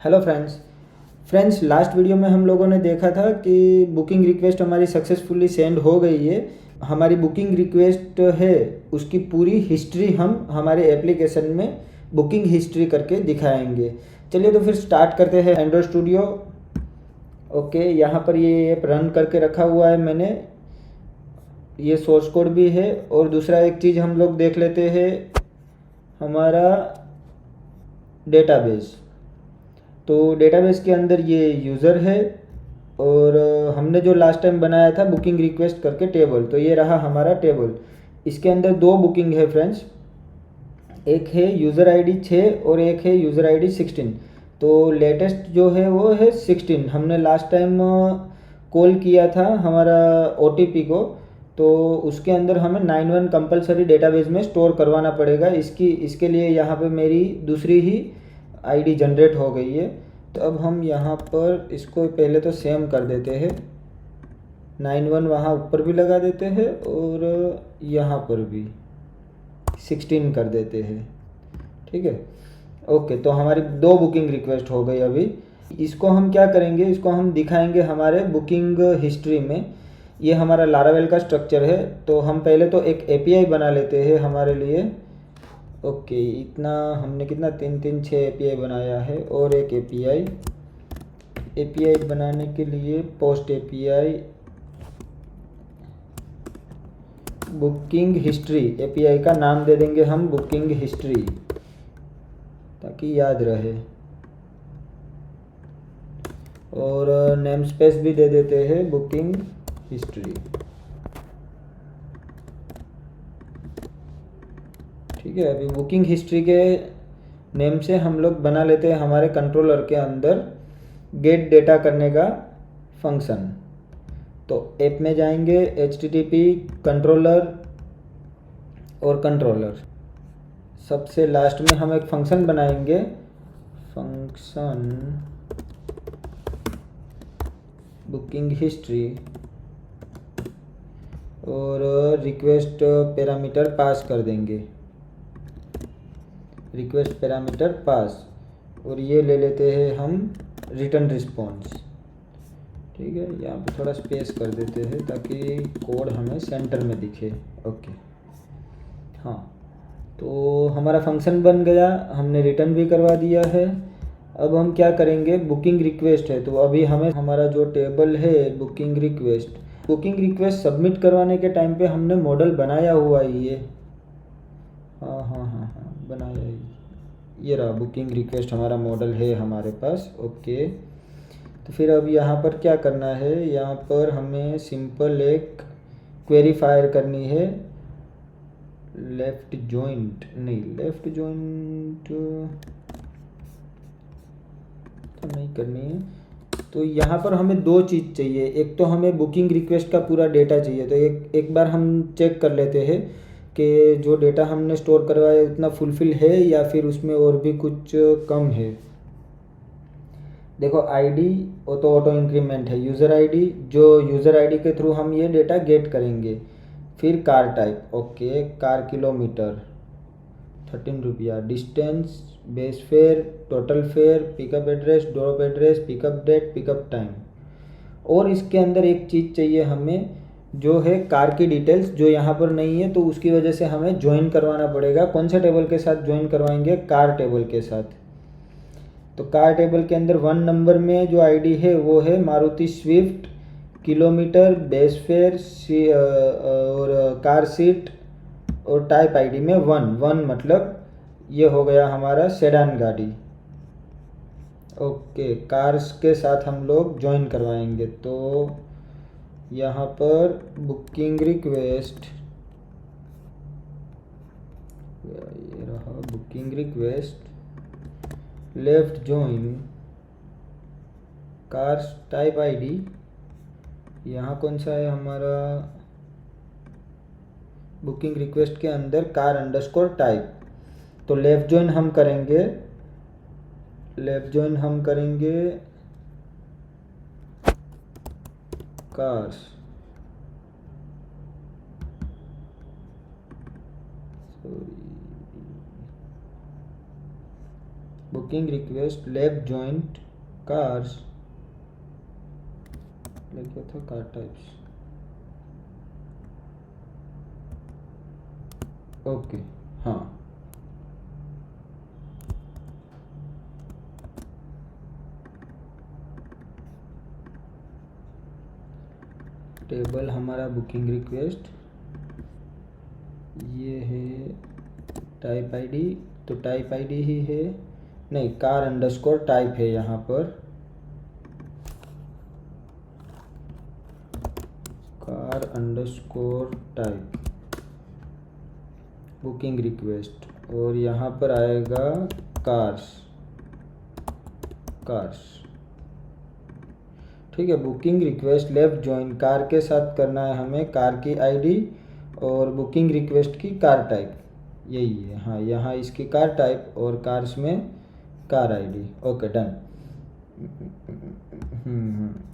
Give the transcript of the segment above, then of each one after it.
Hello friends last video में हम लोगों ने देखा था कि बुकिंग रिक्वेस्ट हमारी सक्सेसफुली सेंड हो गई है। हमारी बुकिंग रिक्वेस्ट है उसकी पूरी हिस्ट्री हम हमारे एप्लीकेशन में बुकिंग हिस्ट्री करके दिखाएंगे। चलिए तो फिर स्टार्ट करते हैं एंड्रॉयड स्टूडियो। ओके, यहाँ पर ये ऐप रन करके रखा हुआ है मैंने, ये सोर्स कोड भी है। और दूसरा एक चीज़ हम लोग देख लेते हैं, हमारा डेटाबेस। तो डेटाबेस के अंदर ये यूज़र है और हमने जो लास्ट टाइम बनाया था बुकिंग रिक्वेस्ट करके टेबल, तो ये रहा हमारा टेबल। इसके अंदर दो बुकिंग है फ्रेंड्स, एक है यूज़र आईडी 6 और एक है यूज़र आईडी 16। तो लेटेस्ट जो है वो है 16। हमने लास्ट टाइम कॉल किया था हमारा ओटीपी को, तो उसके अंदर हमें 91 कंपलसरी डेटाबेस में स्टोर करवाना पड़ेगा। इसके लिए यहाँ पे मेरी दूसरी ही आईडी जनरेट हो गई है। तो अब हम यहाँ पर इसको पहले तो सेम कर देते हैं, 91 वहाँ ऊपर भी लगा देते हैं और यहाँ पर भी 16 कर देते हैं। ठीक है, ओके। तो हमारी दो बुकिंग रिक्वेस्ट हो गई अभी। इसको हम क्या करेंगे, इसको हम दिखाएंगे हमारे बुकिंग हिस्ट्री में। ये हमारा लारावेल का स्ट्रक्चर है। तो हम पहले तो एक एपीआई बना लेते हैं हमारे लिए। ओके, इतना हमने कितना 6 एपीआई बनाया है। और एक एपीआई बनाने के लिए post API booking history, API का नाम दे देंगे हम बुकिंग हिस्ट्री ताकि याद रहे। और नेम स्पेस भी दे देते हैं बुकिंग हिस्ट्री। ठीक है, अभी बुकिंग हिस्ट्री के नेम से हम लोग बना लेते हैं हमारे कंट्रोलर के अंदर गेट डेटा करने का फंक्शन। तो ऐप में जाएंगे, http कंट्रोलर और कंट्रोलर, सबसे लास्ट में हम एक फंक्शन बनाएंगे, फंक्शन बुकिंग हिस्ट्री और रिक्वेस्ट पैरामीटर पास कर देंगे, रिक्वेस्ट पैरामीटर पास। और ये ले लेते हैं हम रिटर्न रिस्पॉन्स। ठीक है, यहाँ पे थोड़ा स्पेस कर देते हैं ताकि कोड हमें सेंटर में दिखे। ओके, हाँ, तो हमारा फंक्शन बन गया, हमने रिटर्न भी करवा दिया है। अब हम क्या करेंगे, बुकिंग रिक्वेस्ट है तो अभी हमें हमारा जो टेबल है बुकिंग रिक्वेस्ट सबमिट करवाने के टाइम पे हमने मॉडल बनाया हुआ ही है। हाँ हाँ हाँ हाँ, बनाया ही, ये रहा बुकिंग रिक्वेस्ट हमारा मॉडल है हमारे पास। ओके, तो फिर अब यहाँ पर क्या करना है, यहाँ पर हमें सिंपल एक क्वेरी फायर करनी है। लेफ्ट जॉइंट तो नहीं करनी है। तो यहाँ पर हमें दो चीज़ चाहिए, एक तो हमें बुकिंग रिक्वेस्ट का पूरा डेटा चाहिए। तो एक बार हम चेक कर लेते हैं कि जो डेटा हमने स्टोर करवाया उतना फुलफिल है या फिर उसमें और भी कुछ कम है। देखो, आईडी वो तो ऑटो इंक्रीमेंट है, यूज़र आईडी, जो यूज़र आईडी के थ्रू हम ये डेटा गेट करेंगे। फिर car type, okay, car kilometre 13 रुपया, distance, base fare, total fare, pickup address, drop address, pickup date, pickup time. और इसके अंदर एक चीज़ चाहिए हमें, जो है कार की डिटेल्स, जो यहाँ पर नहीं है, तो उसकी वजह से हमें ज्वाइन करवाना पड़ेगा। कौन से टेबल के साथ ज्वाइन करवाएंगे, कार टेबल के साथ। तो कार टेबल के अंदर 1 नंबर में जो आईडी है वो है Maruti Swift, kilometre, base fare और कार सीट, और टाइप आईडी में 1 मतलब ये हो गया हमारा सेडान गाड़ी। ओके, कार्स के साथ हम लोग ज्वाइन करवाएंगे। तो यहाँ पर बुकिंग रिक्वेस्ट, ये रहा booking request, left join cars type ID, यहाँ कौन सा है हमारा, बुकिंग रिक्वेस्ट के अंदर कार अंडरस्कोर टाइप। तो लेफ्ट ज्वाइन हम करेंगे cars, booking request left joint cars, क्या था, कार टाइप्स, ओके, हाँ, टेबल हमारा बुकिंग रिक्वेस्ट, ये है टाइप आईडी, तो टाइप आईडी ही है, नहीं, कार अंडरस्कोर टाइप है यहाँ पर, car underscore type booking request, और यहाँ पर आएगा कार्स, ठीक है। Booking request left join car के साथ करना है हमें, कार की आईडी और बुकिंग रिक्वेस्ट की कार टाइप, यही है, हाँ, यहाँ इसकी कार टाइप और कार्स में car ID, okay, done.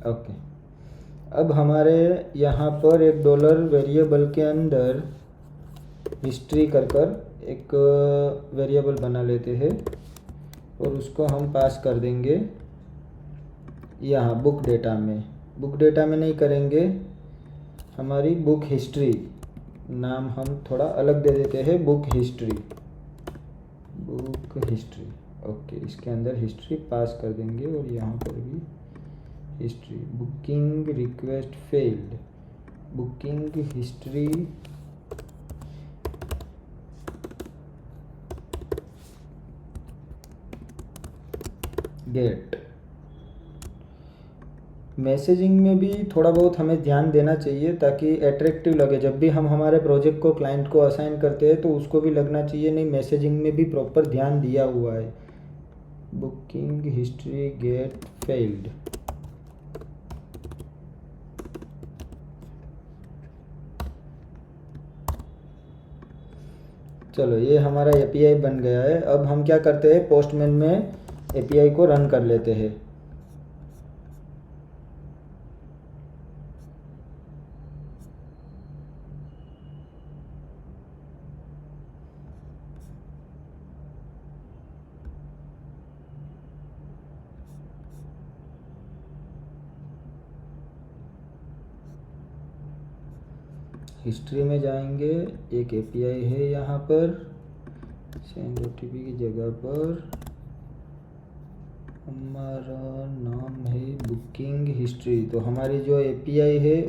Okay, अब हमारे यहाँ पर एक डॉलर वेरिएबल के अंदर हिस्ट्री कर एक वेरिएबल बना लेते हैं और उसको हम पास कर देंगे यहाँ बुक डेटा में नहीं करेंगे, हमारी बुक हिस्ट्री, नाम हम थोड़ा अलग दे देते हैं, बुक हिस्ट्री, ओके, इसके अंदर हिस्ट्री पास कर देंगे और यहाँ पर भी history, booking request failed, booking history get. Messaging में भी थोड़ा बहुत हमें ध्यान देना चाहिए ताकि अट्रैक्टिव लगे, जब भी हम हमारे प्रोजेक्ट को क्लाइंट को असाइन करते हैं तो उसको भी लगना चाहिए नहीं, मैसेजिंग में भी प्रॉपर ध्यान दिया हुआ है। बुकिंग हिस्ट्री गेट फेल्ड, चलो ये हमारा एपीआई बन गया है। अब हम क्या करते हैं, पोस्टमैन में एपीआई को रन कर लेते हैं। हिस्ट्री में जाएंगे, एक एपीआई है यहाँ पर, सेंड ओटीपी की जगह पर हमारा नाम है बुकिंग हिस्ट्री, तो हमारी जो एपीआई है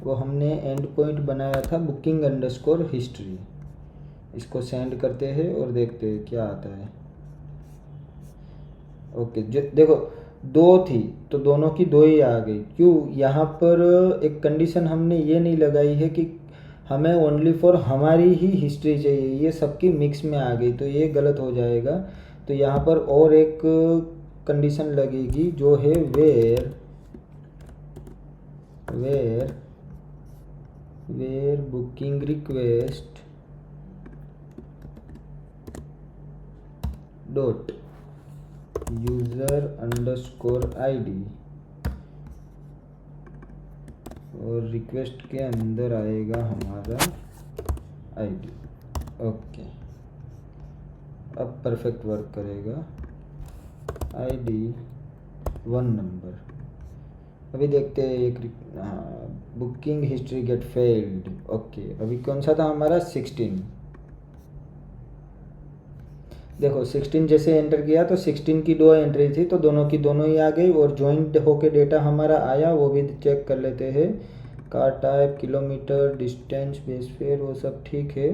वो हमने एंड पॉइंट बनाया था बुकिंग अंडरस्कोर हिस्ट्री, इसको सेंड करते हैं और देखते हैं क्या आता है। ओके, देखो दो थी तो दोनों की दो ही आ गई, क्यों, यहाँ पर एक कंडीशन हमने ये नहीं लगाई है कि हमें ओनली फॉर हमारी ही हिस्ट्री चाहिए, ये सबकी मिक्स में आ गई, तो ये गलत हो जाएगा। तो यहाँ पर और एक कंडीशन लगेगी जो है where booking request dot user underscore ID, और रिक्वेस्ट के अंदर आएगा हमारा आईडी, ओके, अब परफेक्ट वर्क करेगा। आईडी 1 नंबर, अभी देखते हैं एक, हाँ, booking history get failed, okay, अभी कौन सा था हमारा 16, देखो 16 जैसे एंटर किया तो 16 की दो एंट्री थी तो दोनों की दोनों ही आ गई, और ज्वाइंट होके डेटा हमारा आया वो भी चेक कर लेते हैं। Car type, kilometre, distance, base fair, वो सब ठीक है।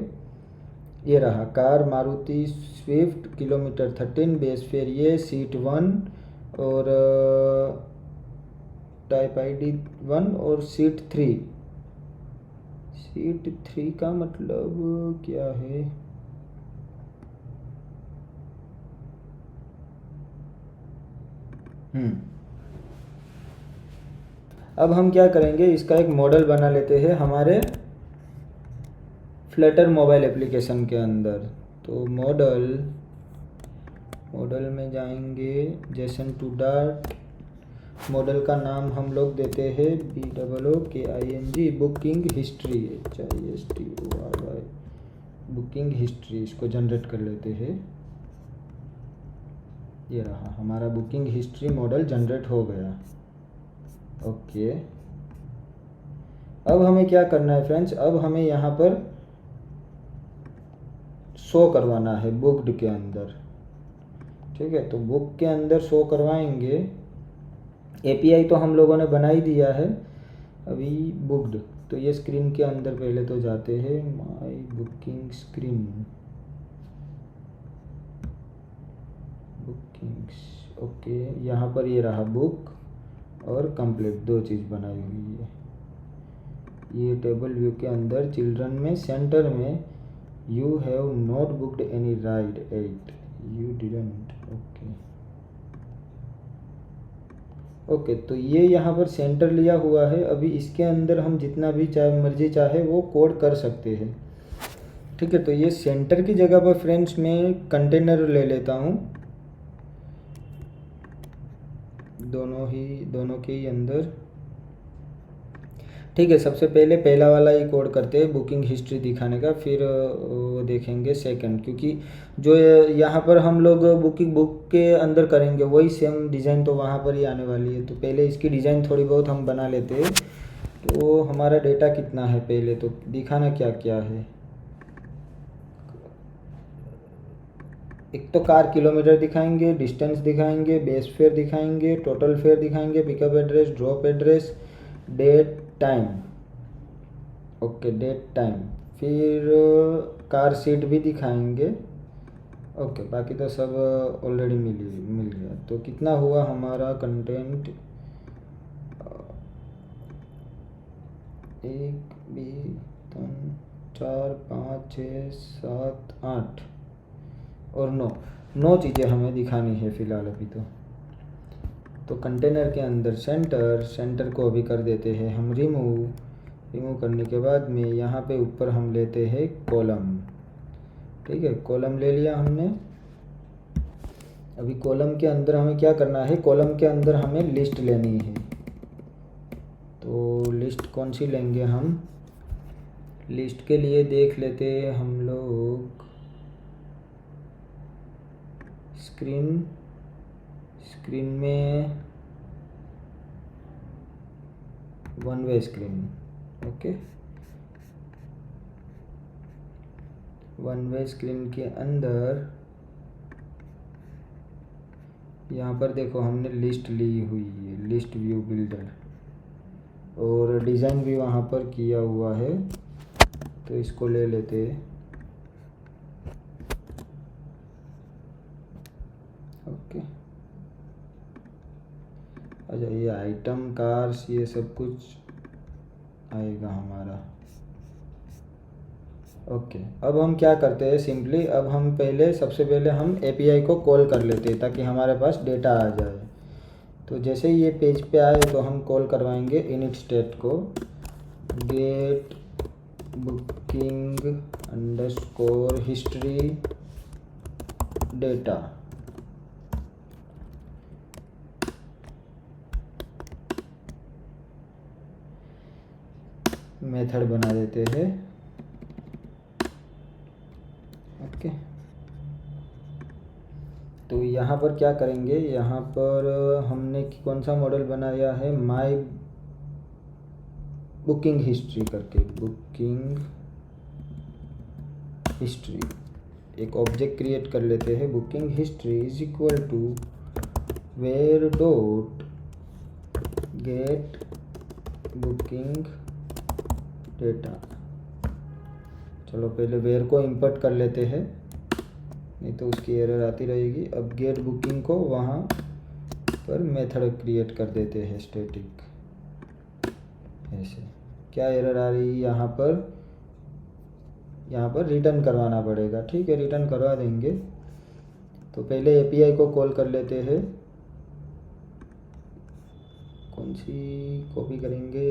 ये रहा car Maruti Swift, kilometre 13, base fare ये, सीट 1 और टाइप आईडी 1 और सीट 3। सीट 3 का मतलब क्या है, अब हम क्या करेंगे, इसका एक मॉडल बना लेते हैं हमारे फ्लटर मोबाइल एप्लीकेशन के अंदर। तो मॉडल में जाएंगे, जेसन टू डार्ट, मॉडल का नाम हम लोग देते हैं BOOKING booking history, HISTORY booking history, इसको जनरेट कर लेते हैं। ये रहा हमारा बुकिंग हिस्ट्री मॉडल जनरेट हो गया। ओके, अब हमें क्या करना है फ्रेंड्स, अब हमें यहाँ पर शो करवाना है बुक्ड के अंदर। ठीक है, तो बुक के अंदर शो करवाएंगे। एपीआई तो हम लोगों ने बना ही दिया है अभी। बुक्ड, तो ये स्क्रीन के अंदर पहले तो जाते हैं, my booking screen, bookings. Okay, यहाँ पर ये रहा बुक और कंप्लीट, दो चीज़ बनाई हुई है। ये टेबल व्यू के अंदर चिल्ड्रन में सेंटर में you have not booked any ride yet, you didn't. Okay okay, तो ये यहाँ पर सेंटर लिया हुआ है। अभी इसके अंदर हम जितना भी चाहे मर्जी चाहे वो कोड कर सकते हैं। ठीक है, तो ये सेंटर की जगह पर फ्रेंड्स मैं कंटेनर ले लेता हूँ, दोनों के ही अंदर। ठीक है, सबसे पहले पहला वाला ही कोड करते हैं बुकिंग हिस्ट्री दिखाने का, फिर वो देखेंगे सेकंड, क्योंकि जो यहाँ पर हम लोग बुकिंग बुक के अंदर करेंगे वही सेम डिज़ाइन तो वहाँ पर ही आने वाली है। तो पहले इसकी डिज़ाइन थोड़ी बहुत हम बना लेते हैं। तो हमारा डेटा कितना है पहले तो दिखाना क्या क्या है। एक तो कार किलोमीटर दिखाएंगे, डिस्टेंस दिखाएंगे, बेस फेयर दिखाएंगे, टोटल फेयर दिखाएंगे, pickup address, drop address, date time. Okay, date time, फिर कार सीट भी दिखाएंगे। ओके, बाकी तो सब ऑलरेडी मिल गया। तो कितना हुआ हमारा कंटेंट, एक बी तीन चार पाँच छः सात आठ और नौ चीज़ें हमें दिखानी है फ़िलहाल अभी तो कंटेनर के अंदर सेंटर को अभी कर देते हैं हम रिमूव करने के बाद में यहाँ पे ऊपर हम लेते हैं कॉलम। ठीक है, कॉलम ले लिया हमने। अभी कॉलम के अंदर हमें क्या करना है, कॉलम के अंदर हमें लिस्ट लेनी है। तो लिस्ट कौन सी लेंगे हम, लिस्ट के लिए देख लेते हैं हम लोग स्क्रीन में one way screen. Okay, one way screen के अंदर यहाँ पर देखो हमने लिस्ट ली हुई है, लिस्ट व्यू बिल्डर, और डिज़ाइन भी वहाँ पर किया हुआ है। तो इसको ले लेते हैं। ओके, अच्छा ये आइटम कार्स ये सब कुछ आएगा हमारा। ओके, अब हम क्या करते हैं सिंपली, अब हम सबसे पहले हम एपीआई को कॉल कर लेते हैं ताकि हमारे पास डेटा आ जाए। तो जैसे ही ये पेज पे आए तो हम कॉल करवाएंगे इनिट स्टेट को, get booking underscore history data. Method बना देते हैं। ओके, तो यहाँ पर क्या करेंगे, यहाँ पर हमने कौन सा मॉडल बनाया है, माय बुकिंग हिस्ट्री करके, बुकिंग हिस्ट्री एक ऑब्जेक्ट क्रिएट कर लेते हैं। Booking history is equal to where dot get booking data. चलो पहले वेयर को इंपोर्ट कर लेते हैं, नहीं तो उसकी एरर आती रहेगी। अब गेट बुकिंग को वहाँ पर मेथड क्रिएट कर देते हैं स्टैटिक। ऐसे क्या एरर आ रही है यहाँ पर रिटर्न करवाना पड़ेगा। ठीक है, रिटर्न करवा देंगे। तो पहले एपीआई को कॉल कर लेते हैं, कौन सी कॉपी करेंगे,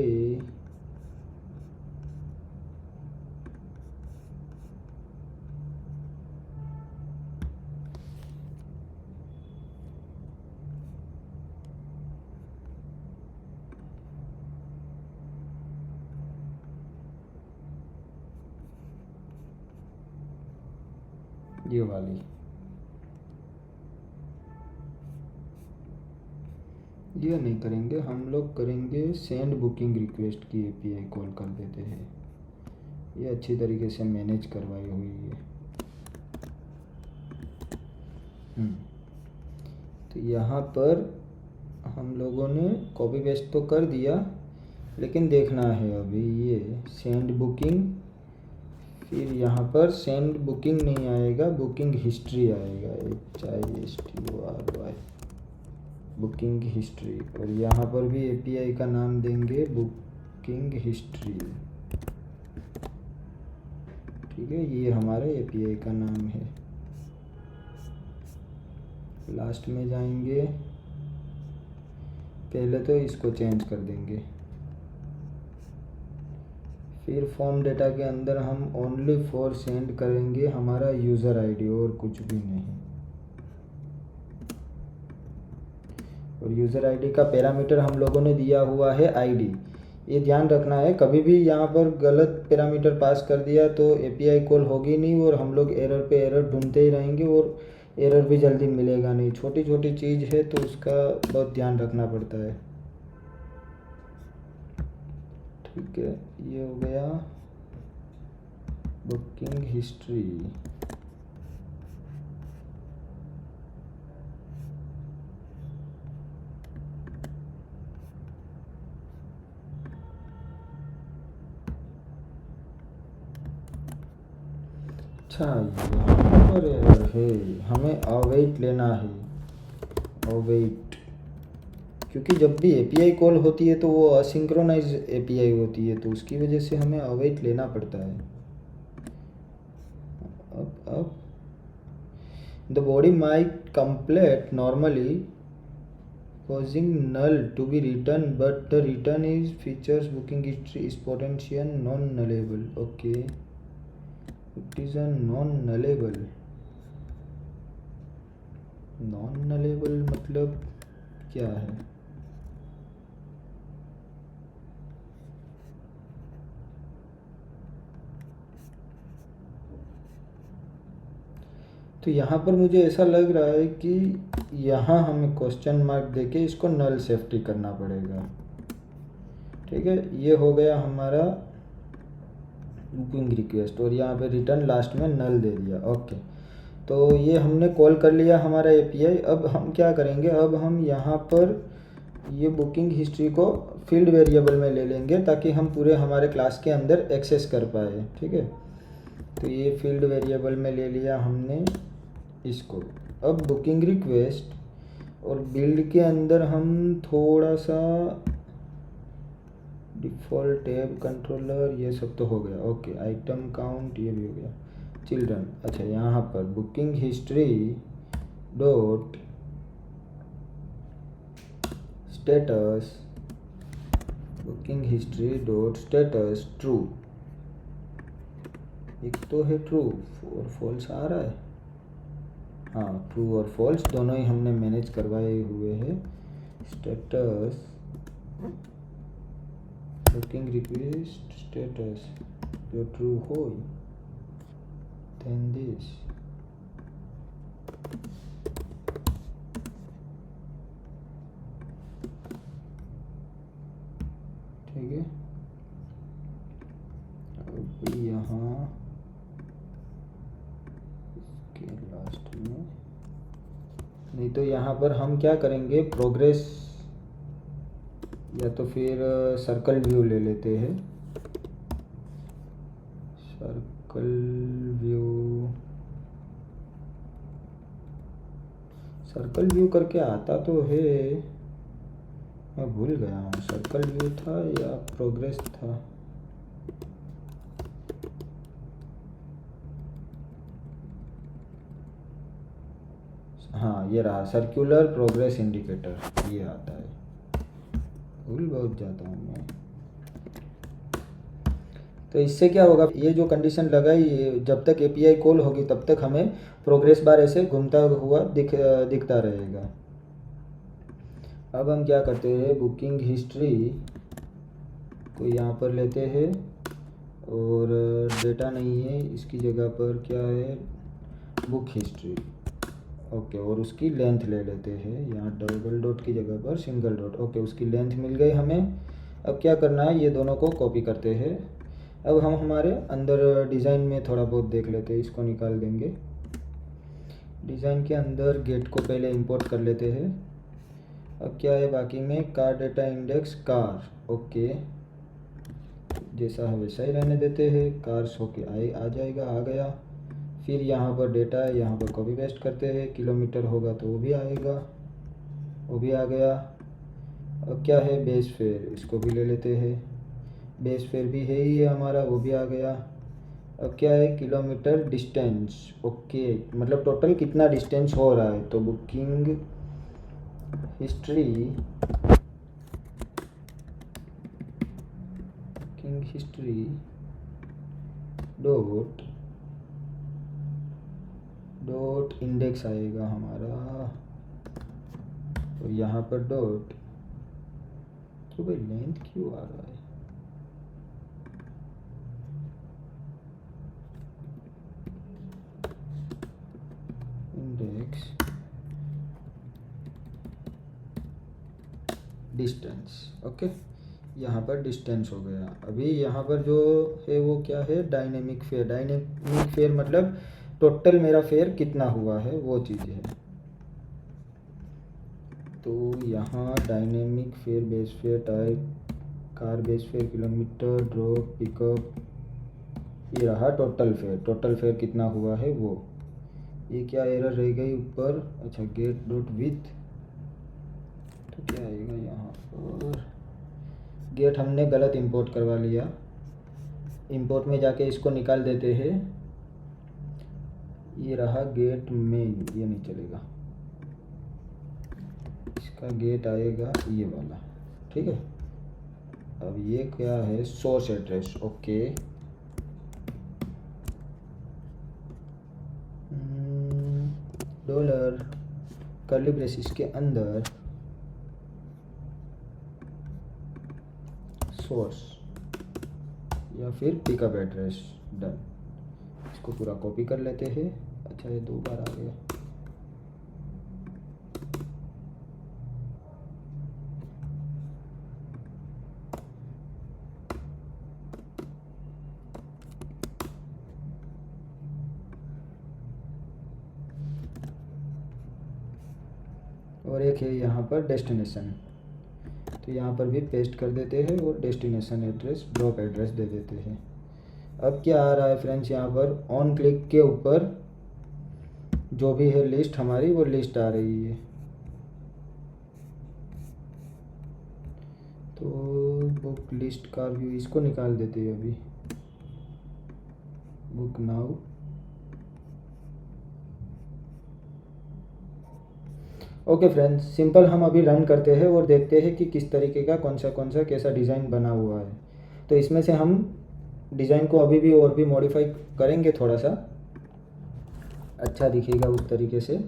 ये वाली। ये नहीं करेंगे, हम लोग करेंगे सेंड बुकिंग रिक्वेस्ट की एपीआई कॉल कर देते हैं। ये अच्छी तरीके से मैनेज करवाई हुई है। तो यहाँ पर हम लोगों ने कॉपी पेस्ट तो कर दिया, लेकिन देखना है अभी ये सेंड बुकिंग, फिर यहाँ पर सेंड बुकिंग नहीं आएगा, बुकिंग हिस्ट्री आएगा, HISTORY बुकिंग हिस्ट्री। और यहाँ पर भी एपीआई का नाम देंगे बुकिंग हिस्ट्री। ठीक है, ये हमारा एपीआई का नाम है। लास्ट में जाएंगे, पहले तो इसको चेंज कर देंगे, फिर फॉर्म डेटा के अंदर हम ओनली फॉर सेंड करेंगे हमारा यूज़र आईडी और कुछ भी नहीं। और यूज़र आईडी का पैरामीटर हम लोगों ने दिया हुआ है आईडी। ये ध्यान रखना है, कभी भी यहाँ पर गलत पैरामीटर पास कर दिया तो एपीआई कॉल होगी नहीं और हम लोग एरर पे एरर ढूंढते ही रहेंगे और एरर भी जल्दी मिलेगा नहीं। छोटी छोटी चीज़ है तो उसका बहुत ध्यान रखना पड़ता है। ठीक है, ये हो गया बुकिंग हिस्ट्री। अच्छा, यहाँ पर एरर है, हमें अवेट लेना है, अवेट, क्योंकि जब भी एपीआई कॉल होती है तो वो असिंक्रोनाइज एपीआई होती है, तो उसकी वजह से हमें अवेट लेना पड़ता है। अब the body might complete normally causing null to be written, but the return is features booking history is potential non-nullable. Okay, it is a non-nullable। non-nullable मतलब क्या है? तो यहाँ पर मुझे ऐसा लग रहा है कि यहाँ हमें क्वेश्चन मार्क देके इसको नल सेफ्टी करना पड़ेगा। ठीक है, ये हो गया हमारा बुकिंग रिक्वेस्ट और यहाँ पे रिटर्न लास्ट में नल दे दिया। ओके, तो ये हमने कॉल कर लिया हमारा एपीआई। अब हम क्या करेंगे, अब हम यहाँ पर ये बुकिंग हिस्ट्री को फील्ड वेरिएबल में ले लेंगे ताकि हम पूरे हमारे क्लास के अंदर एक्सेस कर पाए। ठीक है, तो ये फील्ड वेरिएबल में ले लिया हमने इसको। अब बुकिंग रिक्वेस्ट और बिल्ड के अंदर हम थोड़ा सा डिफ़ॉल्ट टैब कंट्रोलर ये सब तो हो गया। ओके, आइटम काउंट ये भी हो गया, चिल्ड्रन। अच्छा, यहाँ पर booking history dot status, booking history dot status true, एक तो है ट्रू और फॉल्स आ रहा है। हाँ, ट्रू और फॉल्स दोनों ही हमने मैनेज करवाए हुए हैं। स्टेटस बुकिंग रिक्वेस्ट स्टेटस जो ट्रू हो देन दिस। ठीक है, अब यहाँ इसके लास्ट में नहीं तो यहाँ पर हम क्या करेंगे, प्रोग्रेस या तो फिर सर्कल व्यू ले लेते हैं। सर्कल व्यू, सर्कल व्यू करके आता तो है, मैं भूल गया हूँ सर्कल व्यू था या प्रोग्रेस था। हाँ, ये रहा सर्कुलर प्रोग्रेस इंडिकेटर, ये आता है। भूल बहुत जाता हूँ मैं। तो इससे क्या होगा, ये जो कंडीशन लगाई, जब तक एपीआई कॉल होगी तब तक हमें प्रोग्रेस बार ऐसे घूमता हुआ दिखता रहेगा। अब हम क्या करते हैं, बुकिंग हिस्ट्री को यहाँ पर लेते हैं और डेटा नहीं है, इसकी जगह पर क्या है, बुक हिस्ट्री। ओके, और उसकी लेंथ ले लेते हैं, यहाँ डबल डॉट की जगह पर सिंगल डॉट। ओके, उसकी लेंथ मिल गई हमें। अब क्या करना है, ये दोनों को कॉपी करते हैं। अब हम हमारे अंदर डिज़ाइन में थोड़ा बहुत देख लेते हैं, इसको निकाल देंगे। डिज़ाइन के अंदर गेट को पहले इंपोर्ट कर लेते हैं। अब क्या है बाकी में, car data index car. Okay, जैसा है वैसा ही रहने देते हैं, कार्स होके आ जाएगा, आ गया। फिर यहाँ पर डेटा है, यहाँ पर कॉपी पेस्ट करते हैं, किलोमीटर होगा तो वो भी आएगा, वो भी आ गया। अब क्या है, बेस फेयर, इसको भी ले लेते हैं, बेस फेयर भी है ही है हमारा, वो भी आ गया। अब क्या है, किलोमीटर डिस्टेंस। ओके, मतलब टोटल कितना डिस्टेंस हो रहा है, तो booking history, booking history dot dot index आएगा हमारा, तो यहाँ पर डॉट, तो भाई लेंथ क्यों आ रहा है, इंडेक्स डिस्टेंस। ओके, यहाँ पर डिस्टेंस हो गया। अभी यहाँ पर जो है वो क्या है, डायनेमिक फेयर। डायनेमिक फेयर मतलब टोटल मेरा फेयर कितना हुआ है वो चीज़ है। तो यहाँ dynamic fair, base fare, type car, base fare, kilometre, drop, pickup, ये रहा टोटल फेयर। टोटल फेयर कितना हुआ है वो। ये क्या एरर रह गई ऊपर, अच्छा गेट डॉट विथ, तो क्या आएगा यहाँ पर, गेट हमने गलत इंपोर्ट करवा लिया। इंपोर्ट में जाके इसको निकाल देते हैं, ये रहा गेट मेन, ये नहीं चलेगा, इसका गेट आएगा ये वाला, ठीक है। अब ये क्या है, source address. Okay, dollar curly braces के अंदर सोर्स या फिर पिकअप एड्रेस, डन। इसको पूरा कॉपी कर लेते हैं। अच्छा, ये 2 बार आ गया। और एक है यहाँ पर डेस्टिनेशन, तो यहाँ पर भी पेस्ट कर देते हैं और डेस्टिनेशन एड्रेस, ड्रॉप एड्रेस दे देते हैं। अब क्या आ रहा है फ्रेंड्स, यहाँ पर ऑन क्लिक के ऊपर जो भी है लिस्ट हमारी, वो लिस्ट आ रही है। तो बुक लिस्ट का व्यू, इसको निकाल देते हैं अभी, book now. Okay friends, simple हम अभी रन करते हैं और देखते हैं कि किस तरीके का कौन सा कैसा डिज़ाइन बना हुआ है। तो इसमें से हम डिज़ाइन को अभी भी और भी मॉडिफाई करेंगे, थोड़ा सा अच्छा दिखेगा उस तरीके से।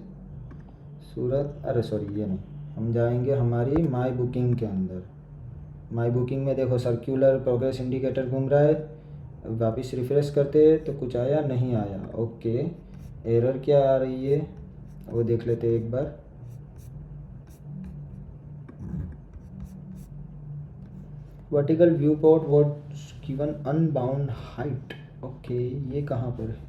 सूरत, अरे सॉरी ये नहीं, हम जाएंगे हमारी माई बुकिंग के अंदर। माई बुकिंग में देखो सर्कुलर प्रोग्रेस इंडिकेटर घूम रहा है। वापस रिफ्रेश करते हैं तो कुछ आया नहीं आया। ओके, एरर क्या आ रही है वो देख लेते हैं एक बार। Vertical viewport was given unbound height. Okay, ये कहाँ पर है,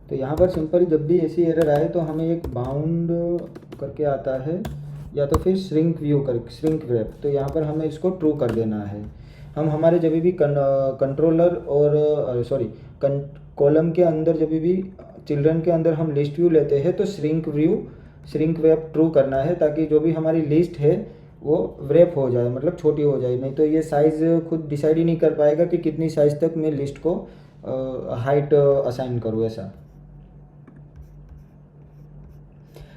तो यहाँ पर सिंपल जब भी ऐसी एरर आए तो हमें एक बाउंड करके आता है, या तो फिर श्रिंक व्यू कर, श्रिंक वेब, तो यहाँ पर हमें इसको ट्रू कर देना है। हम हमारे जब भी कंट्रोलर और सॉरी कॉलम के अंदर जब भी चिल्ड्रन के अंदर हम लिस्ट व्यू लेते हैं तो shrink view, shrink web true करना है, ताकि जो भी हमारी लिस्ट है वो व्रेप हो जाए, मतलब छोटी हो जाए। नहीं तो ये साइज़ खुद डिसाइड ही नहीं कर पाएगा कि कितनी साइज़ तक मैं लिस्ट को हाइट असाइन करूँ। ऐसा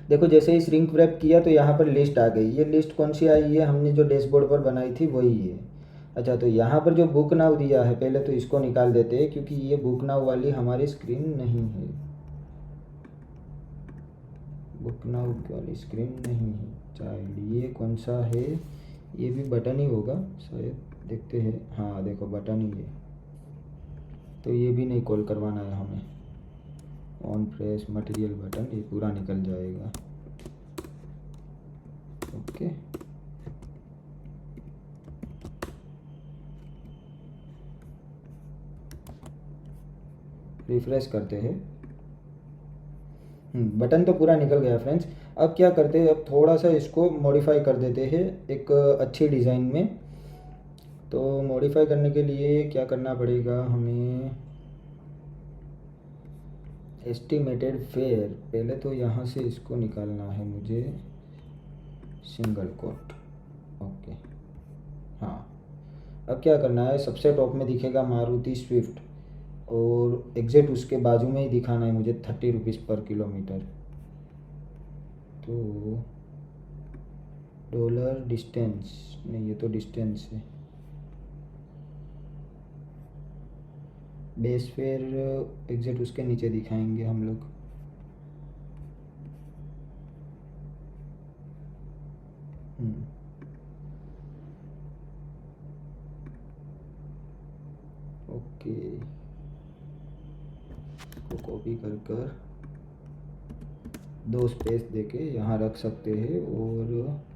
देखो, जैसे ही श्रिंक व्रैप किया तो यहाँ पर लिस्ट आ गई। ये लिस्ट कौन सी आई है, हमने जो डैशबोर्ड पर बनाई थी वही है। अच्छा, तो यहाँ पर जो बुक नाउ दिया है, पहले तो इसको निकाल देते हैं क्योंकि ये बुक नाउ वाली हमारी स्क्रीन नहीं है, बुक नाउ वाली स्क्रीन नहीं है चाइल्ड। ये कौन सा है, ये भी बटन ही होगा शायद, देखते हैं। हाँ देखो बटन ही है, तो ये भी नहीं कॉल करवाना है हमें। ऑन प्रेस मटेरियल बटन, ये पूरा निकल जाएगा। ओके, रिफ्रेश करते हैं। बटन तो पूरा निकल गया फ्रेंड्स। अब क्या करते हैं, अब थोड़ा सा इसको मॉडिफाई कर देते हैं एक अच्छी डिज़ाइन में। तो मॉडिफाई करने के लिए क्या करना पड़ेगा हमें, एस्टिमेटेड फेयर, पहले तो यहाँ से इसको निकालना है मुझे, सिंगल कोट। ओके, हाँ। अब क्या करना है, सबसे टॉप में दिखेगा मारुति स्विफ्ट, और एग्जैक्ट उसके बाजू में ही दिखाना है मुझे 30 रुपीज़ पर किलोमीटर। तो डॉलर डिस्टेंस, नहीं ये तो डिस्टेंस है। बेस फेयर एग्जैक्ट उसके नीचे दिखाएंगे हम लोग। हम्म, ओके, इसको कॉपी कर कर दो स्पेस देके यहाँ रख सकते हैं, और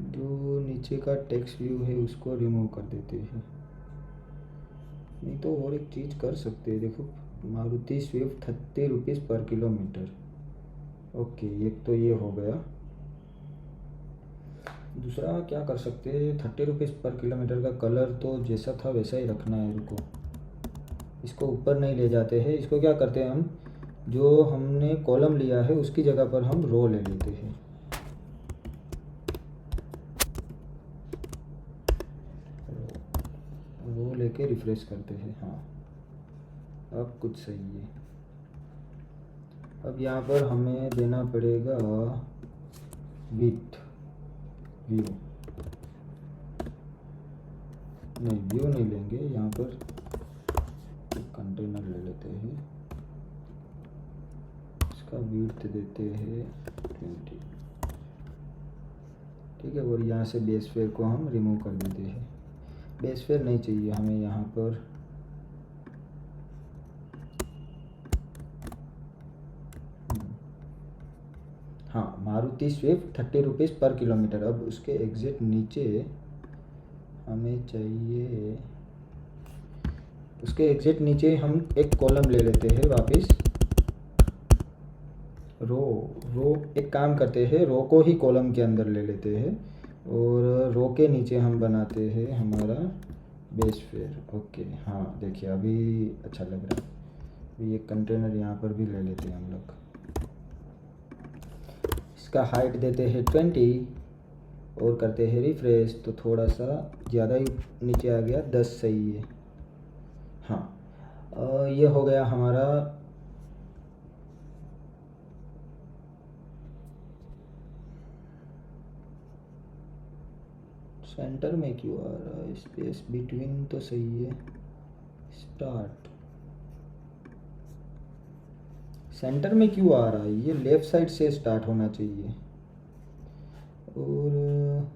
जो नीचे का टेक्स्ट व्यू है उसको रिमूव कर देते हैं। नहीं तो और एक चीज़ कर सकते हैं, देखो मारुति स्विफ्ट 30 रुपीज़ पर किलोमीटर। ओके, एक तो ये हो गया। दूसरा क्या कर सकते हैं, 30 रुपीज़ पर किलोमीटर का कलर तो जैसा था वैसा ही रखना है। रुको, इसको ऊपर नहीं ले जाते हैं, इसको क्या करते हैं हम, जो हमने कॉलम लिया है उसकी जगह पर हम रो ले लेते हैं। रो लेके रिफ्रेश करते हैं। हाँ, अब कुछ सही है। अब यहाँ पर हमें देना पड़ेगा विथ व्यू, नहीं व्यू नहीं लेंगे, यहाँ पर कंटेनर ले लेते हैं, इसका विड्थ देते हैं 20। ठीक है, और यहाँ से बेस फेयर को हम रिमूव कर देते हैं। बेस फेयर नहीं चाहिए हमें यहाँ पर। हाँ, मारुति स्विफ्ट 30 रुपीज़ पर किलोमीटर। अब उसके एग्जैक्ट नीचे हमें चाहिए, उसके एग्जैक्ट नीचे हम एक कॉलम ले लेते हैं वापस। रो, रो एक काम करते हैं, रो को ही कॉलम के अंदर ले लेते हैं, और रो के नीचे हम बनाते हैं हमारा बेस फेयर। ओके, हाँ देखिए अभी अच्छा लग रहा है। अभी एक कंटेनर यहाँ पर भी ले लेते हैं हम लोग। इसका हाइट देते हैं 20, और करते हैं रिफ्रेश, तो थोड़ा सा ज़्यादा ही नीचे आ गया, 10 सही है। हाँ, ये हो गया हमारा। सेंटर में क्यों आ रहा है, स्पेस बिटवीन तो सही है। स्टार्ट, सेंटर में क्यों आ रहा है, ये लेफ़्ट साइड से स्टार्ट होना चाहिए। और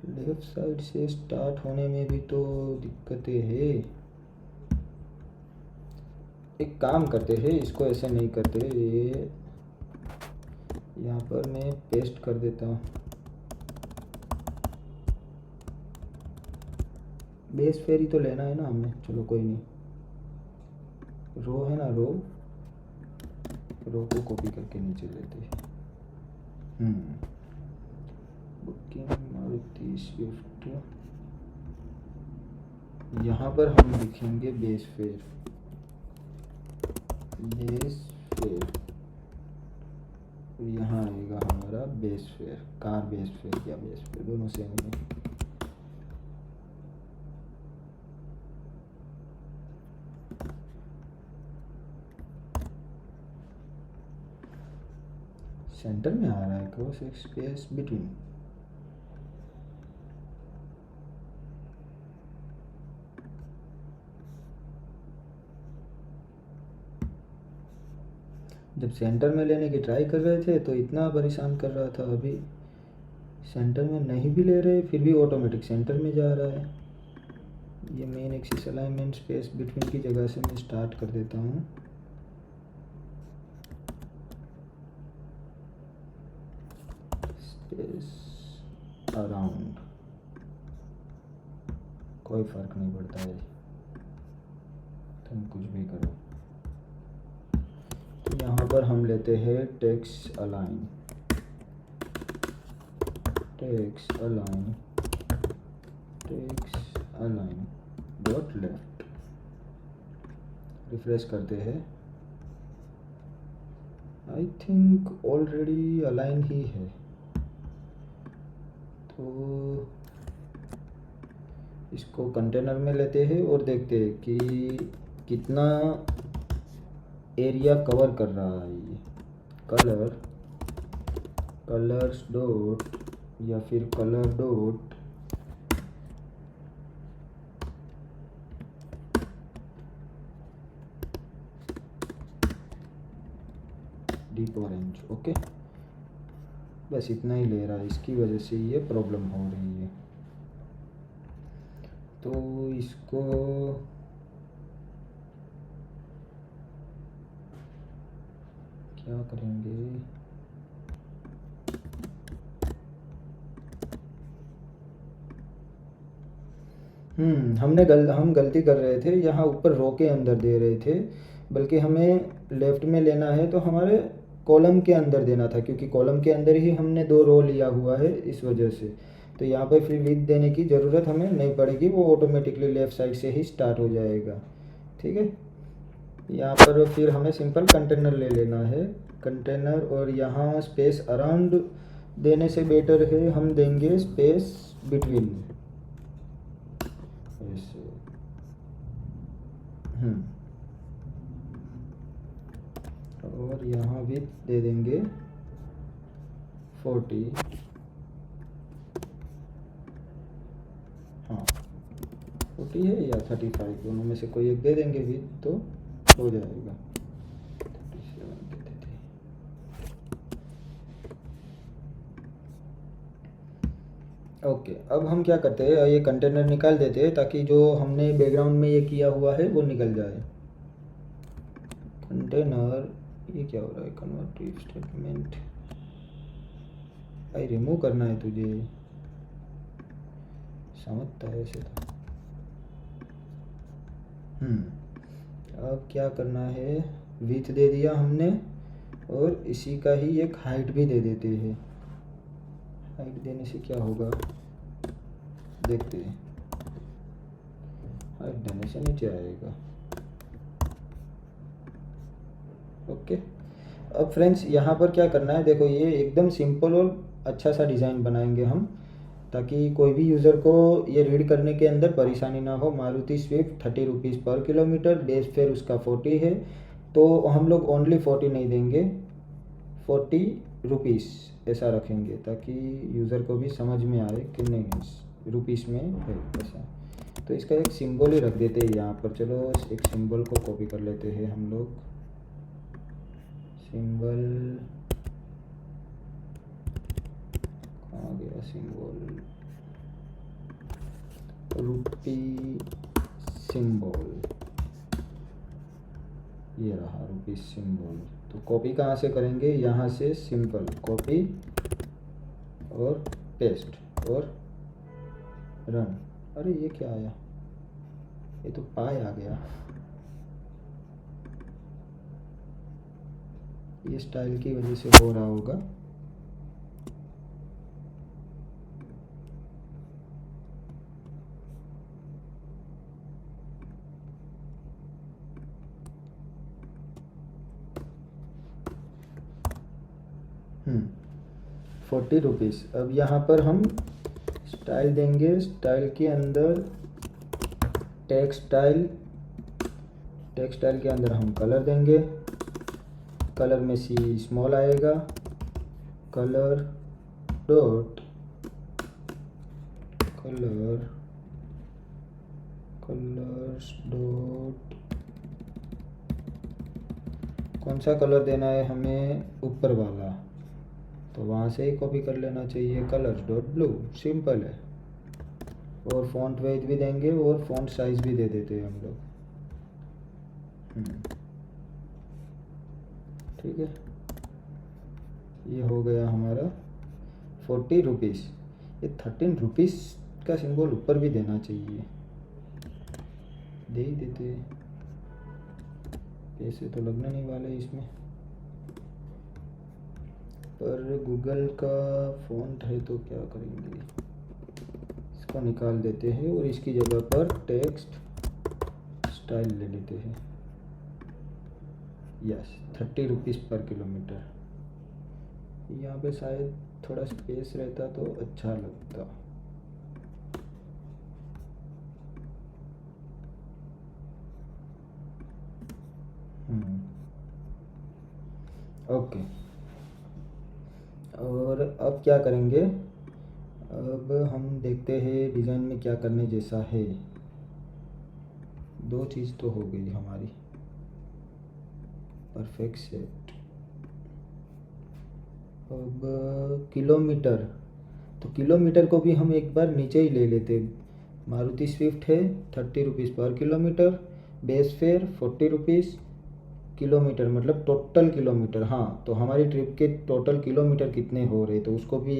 लेफ़्ट साइड से स्टार्ट होने में भी तो दिक्कतें है। एक काम करते हैं, इसको ऐसे नहीं करते, ये यहाँ पर मैं पेस्ट कर देता हूँ। बेस फेयर ही तो लेना है ना हमें, चलो कोई नहीं। रो है ना, रो, रो को कॉपी करके नीचे लेते हैं। बुकिंग मारुति स्विफ्ट, यहाँ पर हम लिखेंगे बेस फेयर, बेस फेयर। यहाँ आएगा हमारा base fare, car base fare या बेस फेयर दोनों सेम ही है। सेंटर में आ रहा है क्रॉस स्पेस बिटवीन। जब सेंटर में लेने की ट्राई कर रहे थे तो इतना परेशान कर रहा था, अभी सेंटर में नहीं भी ले रहे फिर भी ऑटोमेटिक सेंटर में जा रहा है। ये main axis alignment space between की जगह से मैं स्टार्ट कर देता हूँ। स्पेस अराउंड, कोई फ़र्क नहीं पड़ता है, तुम कुछ भी करो। तो यहाँ पर हम लेते हैं text align, text align, text align dot left. Refresh करते हैं, आई थिंक ऑलरेडी अलाइन ही है। तो इसको कंटेनर में लेते हैं और देखते हैं कि कितना एरिया कवर कर रहा है ये। कलर, कलर्स डॉट या फिर colour dot deep orange. Okay, बस इतना ही ले रहा है, इसकी वजह से ये प्रॉब्लम हो रही है। तो इसको क्या करेंगे, हम गलती कर रहे थे, यहाँ ऊपर रो के अंदर दे रहे थे, बल्कि हमें लेफ़्ट में लेना है तो हमारे कॉलम के अंदर देना था, क्योंकि कॉलम के अंदर ही हमने 2 रो लिया हुआ है इस वजह से। तो यहाँ पर फिर विड्थ देने की ज़रूरत हमें नहीं पड़ेगी, वो ऑटोमेटिकली लेफ़्ट साइड से ही स्टार्ट हो जाएगा। ठीक है, यहाँ पर फिर हमें सिंपल कंटेनर ले लेना है, कंटेनर, और यहाँ स्पेस अराउंड देने से बेटर है हम देंगे स्पेस बिटवीन, ऐसे। और यहाँ भी दे देंगे 40, हाँ 40 है या 35, दोनों में से कोई एक दे देंगे भी तो हो जाएगा। 37 देते थे। ओके, अब हम क्या करते हैं, ये कंटेनर निकाल देते हैं ताकि जो हमने बैकग्राउंड में ये किया हुआ है वो निकल जाए। कंटेनर, ये क्या हो रहा है, कन्वर्ट स्टेटमेंट, भाई रिमूव करना है तुझे, समझता है ऐसे तो। अब क्या करना है, विड्थ दे दिया हमने और इसी का ही एक हाइट भी दे देते हैं। हाइट देने से क्या होगा देखते हैं, हाइट देने से नीचे आएगा। ओके, अब फ्रेंड्स यहाँ पर क्या करना है, देखो ये एकदम सिंपल और अच्छा सा डिज़ाइन बनाएंगे हम, ताकि कोई भी यूज़र को ये रीड करने के अंदर परेशानी ना हो। मारुति स्विफ्ट 30 रुपीज़ पर किलोमीटर, बेस फेयर उसका 40 है, तो हम लोग ओनली 40 नहीं देंगे, 40 रुपीज़ ऐसा रखेंगे, ताकि यूज़र को भी समझ में आए कि नहीं रुपीज़ में है ऐसा। तो इसका एक सिंबल ही रख देते हैं यहाँ पर। चलो एक सिंबल को कॉपी कर लेते हैं हम लोग, सिंबल कहाँ गया सिंबल, रुपी सिंबल, ये रहा रुपी सिंबल। तो कॉपी कहाँ से करेंगे, यहाँ से सिंपल कॉपी और पेस्ट और रन। अरे ये क्या आया, ये तो पाई आ गया, ये स्टाइल की वजह से हो रहा होगा। हम्म 40 रुपीज़। अब यहाँ पर हम स्टाइल देंगे, स्टाइल के अंदर टेक्सटाइल, टेक्सटाइल के अंदर हम कलर देंगे, कलर में सी स्मॉल आएगा, colour dot colour, colours dot कौन सा कलर देना है हमें, ऊपर वाला, तो वहाँ से ही कॉपी कर लेना चाहिए, कलर्स डॉट ब्लू, सिंपल है। और फ़ॉन्ट वेट भी देंगे और फ़ॉन्ट साइज़ भी दे देते हैं हम लोग। ठीक है, ये हो गया हमारा 40 रुपीज़। ये 13 रुपीज़ का सिंबल ऊपर भी देना चाहिए, दे ही देते, पैसे तो लगने नहीं वाले इसमें। पर गूगल का फ़ॉन्ट है तो क्या करेंगे, इसको निकाल देते हैं और इसकी जगह पर टेक्स्ट स्टाइल ले लेते हैं। यस, 30 रुपीज़ पर किलोमीटर। यहाँ पे शायद थोड़ा स्पेस रहता तो अच्छा लगता। ओके, और अब क्या करेंगे, अब हम देखते हैं डिज़ाइन में क्या करने जैसा है। दो चीज़ तो हो गई हमारी, परफेक्ट सेट। अब किलोमीटर, तो किलोमीटर को भी हम एक बार नीचे ही ले लेते। मारुति स्विफ्ट है 30 रुपीज़ पर kilometre, base fare 40 rupees, kilometre मतलब टोटल किलोमीटर। हाँ, तो हमारी ट्रिप के टोटल किलोमीटर कितने हो रहे, तो उसको भी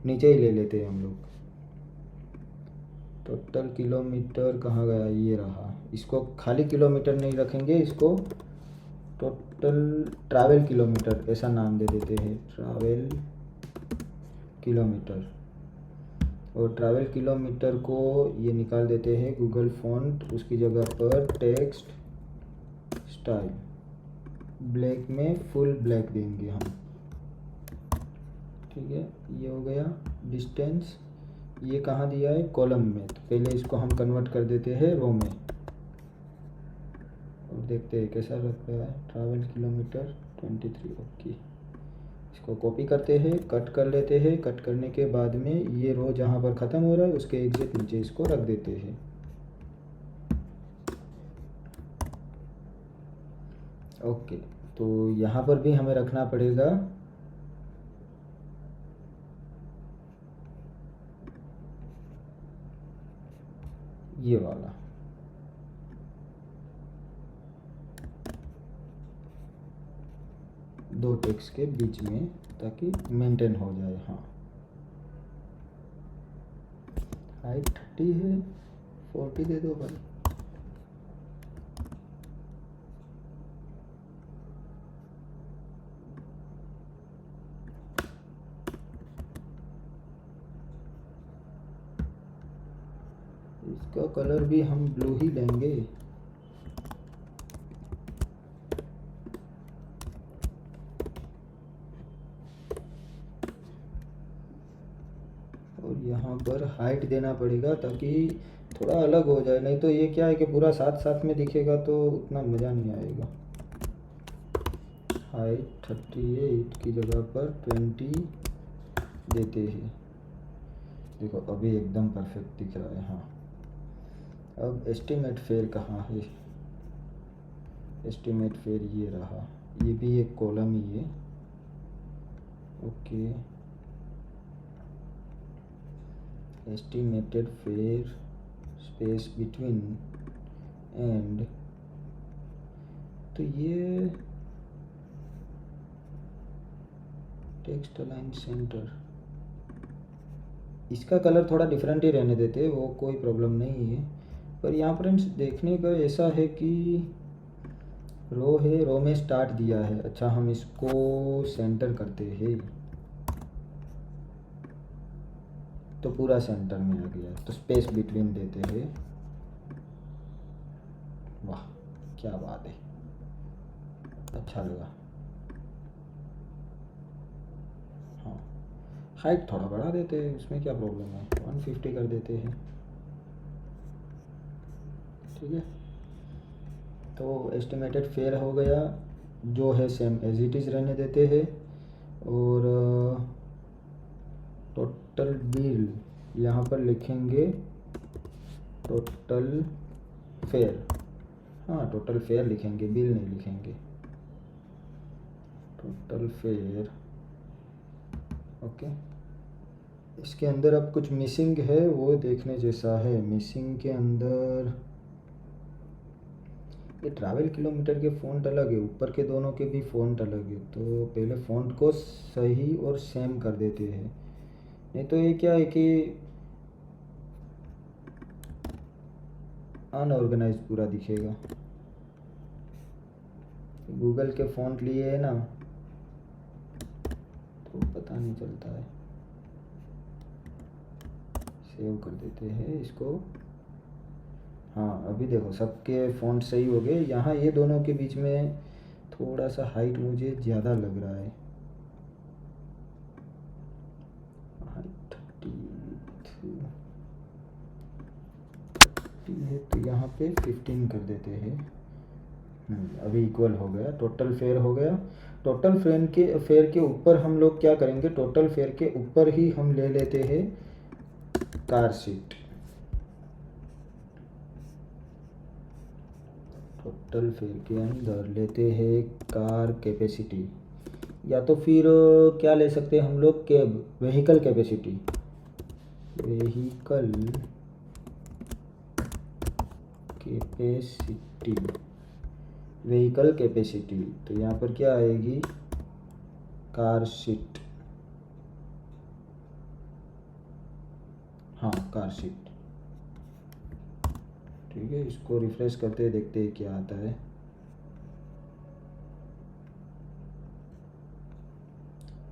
नीचे ही ले लेते हैं हम लोग। टोटल किलोमीटर कहाँ गया, ये रहा। इसको खाली किलोमीटर नहीं रखेंगे, इसको टोटल ट्रैवल किलोमीटर ऐसा नाम दे देते हैं, ट्रैवल किलोमीटर। और ट्रैवल किलोमीटर को ये निकाल देते हैं गूगल फ़ॉन्ट, उसकी जगह पर टेक्स्ट स्टाइल ब्लैक में, फुल ब्लैक देंगे हम। ठीक है, ये हो गया। डिस्टेंस ये कहाँ दिया है, कॉलम में, तो पहले इसको हम कन्वर्ट कर देते हैं रो में और देखते हैं कैसा लगता है। Travel kilometre 23, okay. इसको कॉपी करते हैं, कट कर लेते हैं, कट करने के बाद में ये रो जहाँ पर ख़त्म हो रहा है उसके एग्जैक्ट नीचे इसको रख देते हैं। ओके, तो यहाँ पर भी हमें रखना पड़ेगा ये वाला, दो टेक्स्ट के बीच में, ताकि मेंटेन हो जाए। हाँ, हाइट 30 है, 40 दे दो भाई। इसका कलर भी हम ब्लू ही लेंगे। और यहाँ पर हाइट देना पड़ेगा ताकि थोड़ा अलग हो जाए, नहीं तो ये क्या है कि पूरा साथ साथ में दिखेगा तो उतना मज़ा नहीं आएगा। हाइट 38 की जगह पर 20 देते हैं। देखो अभी एकदम परफेक्ट दिख रहा है। हाँ, अब एस्टिमेट फेयर कहाँ है, एस्टिमेट फेयर ये रहा, ये भी एक कॉलम ही है। Okay, estimated fair space between and, तो ये टेक्स्ट अलाइन सेंटर, इसका कलर थोड़ा डिफरेंट ही रहने देते, वो कोई प्रॉब्लम नहीं है। पर यहाँ पर देखने का ऐसा है कि रो है, रो में स्टार्ट दिया है। अच्छा, हम इसको सेंटर करते हैं तो पूरा सेंटर में आ गया, तो स्पेस बिटवीन देते हैं। वाह क्या बात है, अच्छा लगा। हाँ, हाइट थोड़ा बढ़ा देते हैं, उसमें क्या प्रॉब्लम है, 150 कर देते हैं। ठीक है, तो एस्टिमेटेड फेयर हो गया, जो है सेम एज इट इज़ रहने देते हैं। और टोटल बिल यहाँ पर लिखेंगे टोटल फेयर। हाँ, टोटल फेयर लिखेंगे, बिल नहीं लिखेंगे। Total fair. ओके, इसके अंदर अब कुछ मिसिंग है, वो देखने जैसा है। मिसिंग के अंदर ये ट्रैवल किलोमीटर के फ़ॉन्ट अलग है, ऊपर के दोनों के भी फ़ॉन्ट अलग है। तो पहले फ़ॉन्ट को सही और सेम कर देते हैं, नहीं तो ये क्या है कि अनऑर्गेनाइज पूरा दिखेगा। गूगल के फ़ॉन्ट लिए है ना, तो पता नहीं चलता है। सेव कर देते हैं इसको। हाँ, अभी देखो सबके फ़ॉन्ट सही हो गए। यहाँ ये दोनों के बीच में थोड़ा सा हाइट मुझे ज़्यादा लग रहा है। हाइट 30 है, तो यहाँ पे 15 कर देते हैं। अभी इक्वल हो गया, टोटल फेयर हो गया। टोटल फेयर के ऊपर हम लोग क्या करेंगे, टोटल फेयर के ऊपर ही हम ले लेते हैं कार सीट। टोटल फेयर के अंदर लेते हैं कार कैपेसिटी, या तो फिर क्या ले सकते हैं हम लोग, cab vehicle capacity. Vehicle capacity, vehicle capacity, तो यहाँ पर क्या आएगी, कार सीट। हाँ, कार सीट। ठीक है, इसको रिफ्रेश करते हैं, देखते हैं क्या आता है।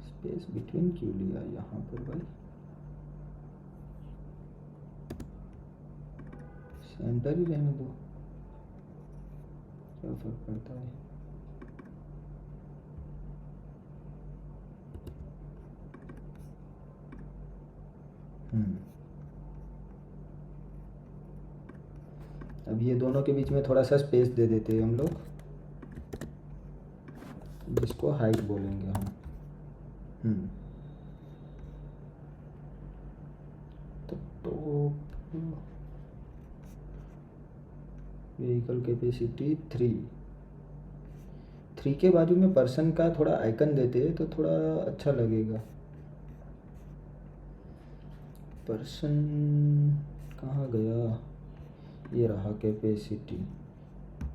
स्पेस बिटवीन क्यों लिया यहाँ पर भाई, सेंटर ही रहने दो, क्या फर्क पड़ता है। अब ये दोनों के बीच में थोड़ा सा स्पेस दे देते हैं हम लोग, जिसको हाइट बोलेंगे हम। तो व्हीकल कैपेसिटी 3 के बाजू में पर्सन का थोड़ा आइकन देते हैं तो थोड़ा अच्छा लगेगा। पर्सन कहाँ गया, ये रहा कैपेसिटी।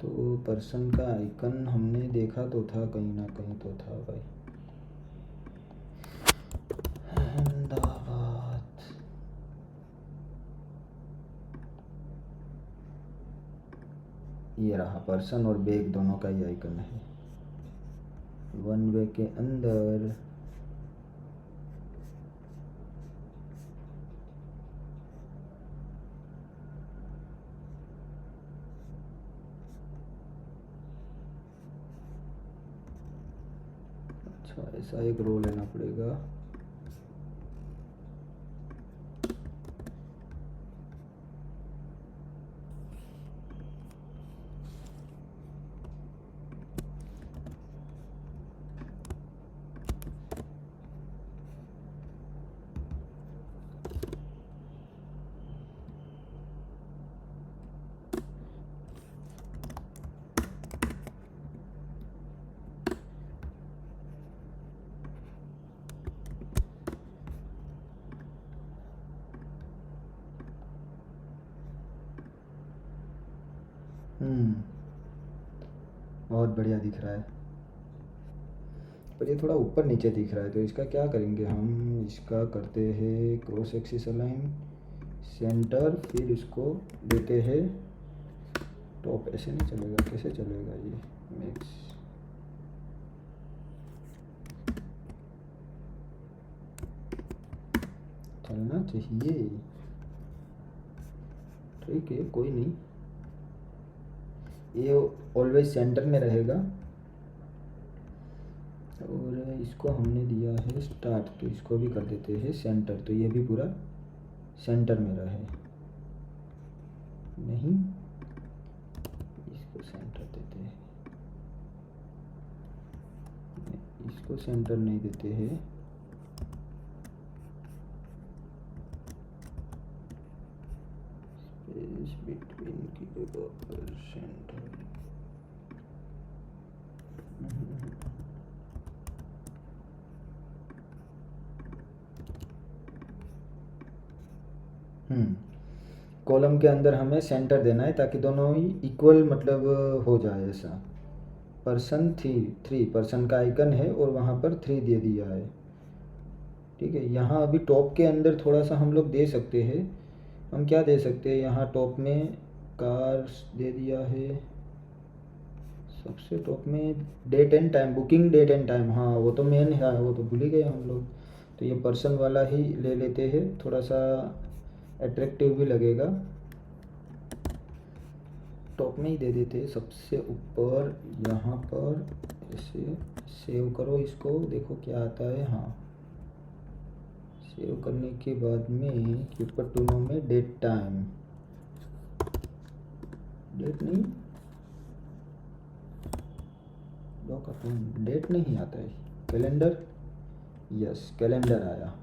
तो पर्सन का आइकन हमने देखा तो था, कहीं ना कहीं तो था भाई। अहमदाबाद, ये रहा पर्सन और बैग दोनों का ही आइकन है। वन वे के अंदर अच्छा ऐसा एक रो लेना पड़ेगा। बहुत बढ़िया दिख रहा है, पर ये थोड़ा ऊपर नीचे दिख रहा है। तो इसका क्या करेंगे हम, इसका करते हैं क्रॉस एक्सिस अलाइन, सेंटर, फिर इसको देते हैं टॉप। ऐसे नहीं चलेगा, कैसे चलेगा ये, मैक्स। चलना चाहिए, ठीक है कोई नहीं, ये ऑलवेज सेंटर में रहेगा। और इसको हमने दिया है स्टार्ट, तो इसको भी कर देते हैं सेंटर, तो ये भी पूरा सेंटर में रहे। नहीं, इसको सेंटर देते हैं, इसको सेंटर नहीं देते हैं। स्पेस बिटवीन की जगह पर सेंटर। कॉलम के अंदर हमें सेंटर देना है ताकि दोनों ही इक्वल मतलब हो जाए ऐसा। पर्सन 3 पर्सन का आइकन है और वहाँ पर 3 दे दिया है। ठीक है, यहाँ अभी टॉप के अंदर थोड़ा सा हम लोग दे सकते हैं। हम क्या दे सकते हैं, यहाँ टॉप में कार्स दे दिया है, सबसे टॉप में date and time, booking date and time. हाँ वो तो मेन है, वो तो भूल ही गए हम लोग। तो ये पर्सन वाला ही ले लेते हैं, थोड़ा सा अट्रैक्टिव भी लगेगा। टॉप में ही दे देते हैं सबसे ऊपर, यहाँ पर ऐसे। सेव करो इसको, देखो क्या आता है। हाँ, सेव करने के बाद में कीपर टूनो में डेट टाइम, डेट नहीं, डेट नहीं आता है, कैलेंडर। यस, कैलेंडर आया,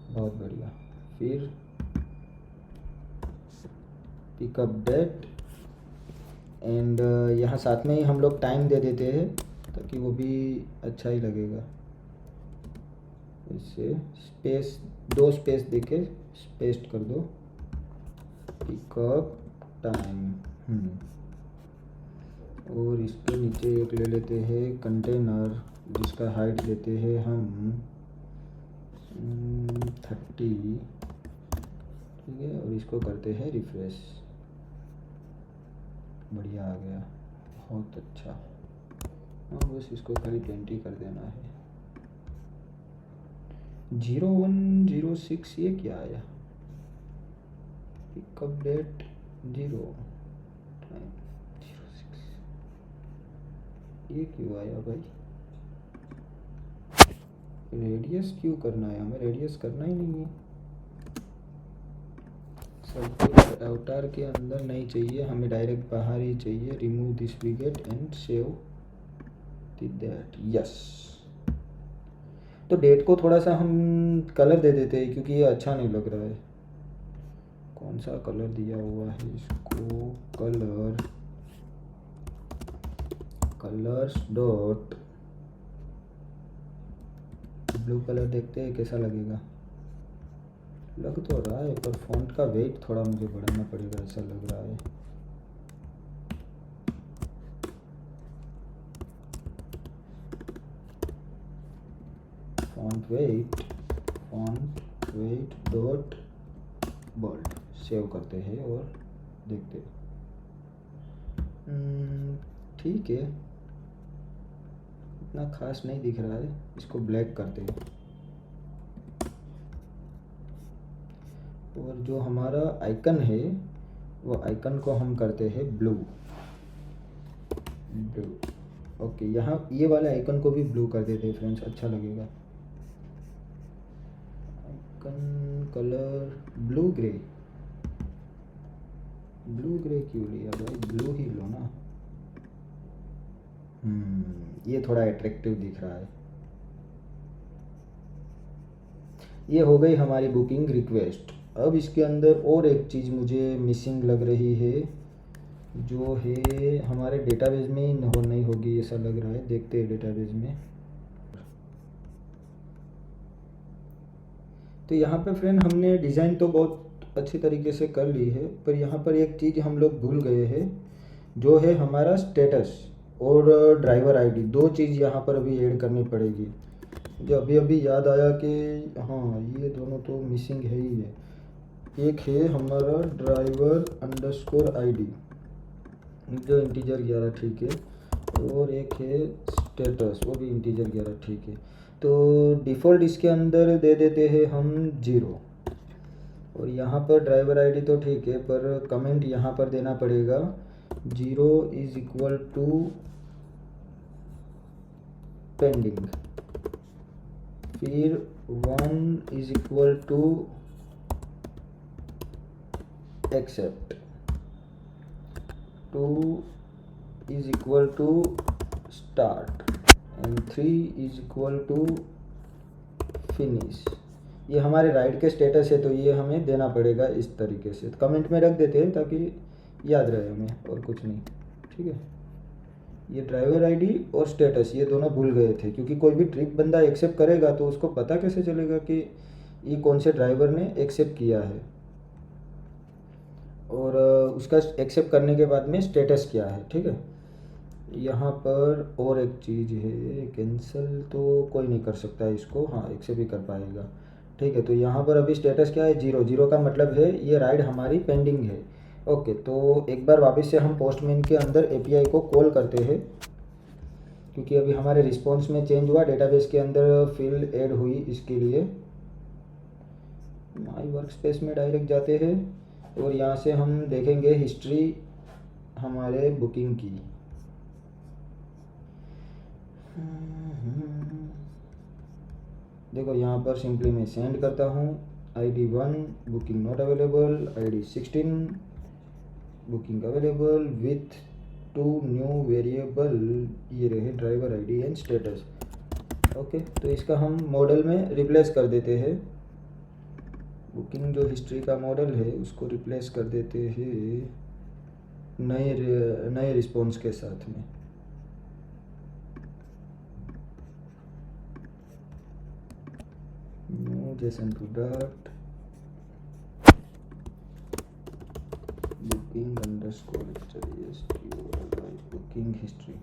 बहुत बढ़िया। फिर पिकअप डेट एंड यहाँ साथ में ही हम लोग टाइम दे देते हैं ताकि वो भी अच्छा ही लगेगा। इससे स्पेस, 2 स्पेस देके पेस्ट कर दो, पिकअप टाइम। और इसके नीचे एक ले लेते हैं कंटेनर, जिसका हाइट देते हैं हम 30। ठीक है, और इसको करते हैं रिफ्रेश। बढ़िया आ गया, बहुत अच्छा। हाँ बस इसको खाली 20 कर देना है। 0106 ये क्या आया, पिकअप डेट 0 06, ये क्यों आया भाई। रेडियस क्यों करना है, हमें रेडियस करना ही नहीं है। सब कुछ अवतार के अंदर नहीं चाहिए, हमें डायरेक्ट बाहर ही चाहिए। Remove this widget and save that. Yes, तो डेट को थोड़ा सा हम कलर दे देते हैं क्योंकि ये अच्छा नहीं लग रहा है। कौन सा कलर दिया हुआ है इसको, कलर्स डॉट ब्लू कलर, देखते हैं कैसा लगेगा। लग तो रहा है पर फॉन्ट का वेट थोड़ा मुझे बढ़ाना पड़ेगा, ऐसा लग रहा है। Font weight dot bold, save करते हैं और देखते हैं। ठीक है, इतना खास नहीं दिख रहा है, इसको ब्लैक करते हैं। और जो हमारा आइकन है वो आइकन को हम करते हैं ब्लू। ओके, यहाँ ये वाले आइकन को भी ब्लू कर देते हैं फ्रेंड्स, अच्छा लगेगा। आइकन कलर ब्लू ग्रे क्यों लिया भाई, ब्लू ही लो ना। ये थोड़ा अट्रैक्टिव दिख रहा है। ये हो गई हमारी बुकिंग रिक्वेस्ट। अब इसके अंदर और एक चीज़ मुझे मिसिंग लग रही है, जो है हमारे डेटाबेस में ही नहीं होगी ऐसा लग रहा है। देखते हैं डेटाबेस में। तो यहाँ पे फ्रेंड हमने डिज़ाइन तो बहुत अच्छी तरीके से कर ली है, पर यहाँ पर एक चीज़ हम लोग भूल गए हैं, जो है हमारा स्टेटस और ड्राइवर आईडी। 2 चीज़ यहाँ पर अभी ऐड करनी पड़ेगी। जो अभी याद आया कि हाँ ये दोनों तो मिसिंग है ही है। एक है हमारा ड्राइवर अंडरस्कोर आईडी जो इंटीजर 11, ठीक है, और एक है स्टेटस, वो भी इंटीजर 11, ठीक है। तो डिफ़ॉल्ट इसके अंदर दे देते हैं हम 0। और यहाँ पर ड्राइवर आईडी तो ठीक है, पर कमेंट यहाँ पर देना पड़ेगा 0 इज़ इक्वल टू पेंडिंग, फिर 1 is equal to accept, 2 is equal to start and 3 is equal to finish. ये हमारे राइट के स्टेटस है, तो ये हमें देना पड़ेगा इस तरीके से। कमेंट में रख देते हैं ताकि याद रहे हमें, और कुछ नहीं। ठीक है, ये ड्राइवर आईडी और स्टेटस ये दोनों भूल गए थे, क्योंकि कोई भी ट्रिप बंदा एक्सेप्ट करेगा तो उसको पता कैसे चलेगा कि ये कौन से ड्राइवर ने एक्सेप्ट किया है, और उसका एक्सेप्ट करने के बाद में स्टेटस क्या है। ठीक है, यहाँ पर और एक चीज़ है, कैंसिल तो कोई नहीं कर सकता है इसको, हाँ एक्सेप्ट भी कर पाएगा। ठीक है, तो यहाँ पर अभी स्टेटस क्या है, जीरो। जीरो का मतलब है ये राइड हमारी पेंडिंग है। ओके, तो एक बार वापस से हम पोस्टमैन के अंदर एपीआई को कॉल करते हैं, क्योंकि अभी हमारे रिस्पॉन्स में चेंज हुआ, डेटाबेस के अंदर फील्ड ऐड हुई। इसके लिए माई वर्क स्पेस में डायरेक्ट जाते हैं और यहाँ से हम देखेंगे हिस्ट्री हमारे बुकिंग की। देखो यहाँ पर सिंपली मैं सेंड करता हूँ, ID1 booking not available, ID16 booking available with 2 new variable, ये रहे driver ID and status. Okay, तो इसका हम मॉडल में रिप्लेस कर देते हैं, बुकिंग जो हिस्ट्री का मॉडल है उसको रिप्लेस कर देते हैं नए रिस्पॉन्स के साथ में। New Jason product booking underscore booking history.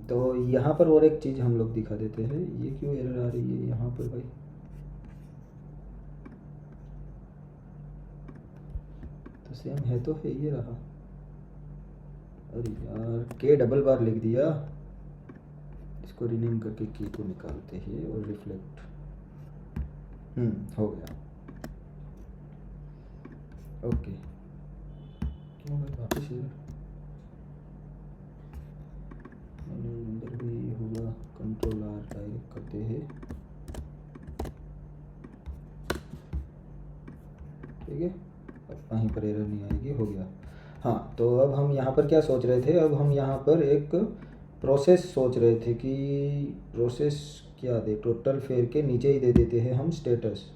तो यहाँ पर और एक चीज़ हम लोग दिखा देते हैं, ये क्यों एरर आ रही है यहाँ पर भाई, तो सेम है तो है, ये रहा। अरे यार, के डबल बार लिख दिया, इसको रीनेम करके की को निकालते हैं और रिफ्लेक्ट। हो गया। ओके, क्यों भाई वापस अंदर भी होगा, कंट्रोल आर डायरेक्ट करते हैं। ठीक है, अब कहीं पर एरर नहीं आएगी, हो गया। हाँ, तो अब हम यहाँ पर क्या सोच रहे थे, अब हम यहाँ पर एक प्रोसेस सोच रहे थे कि प्रोसेस क्या दे, टोटल फेयर के नीचे ही दे देते हैं हम स्टेटस।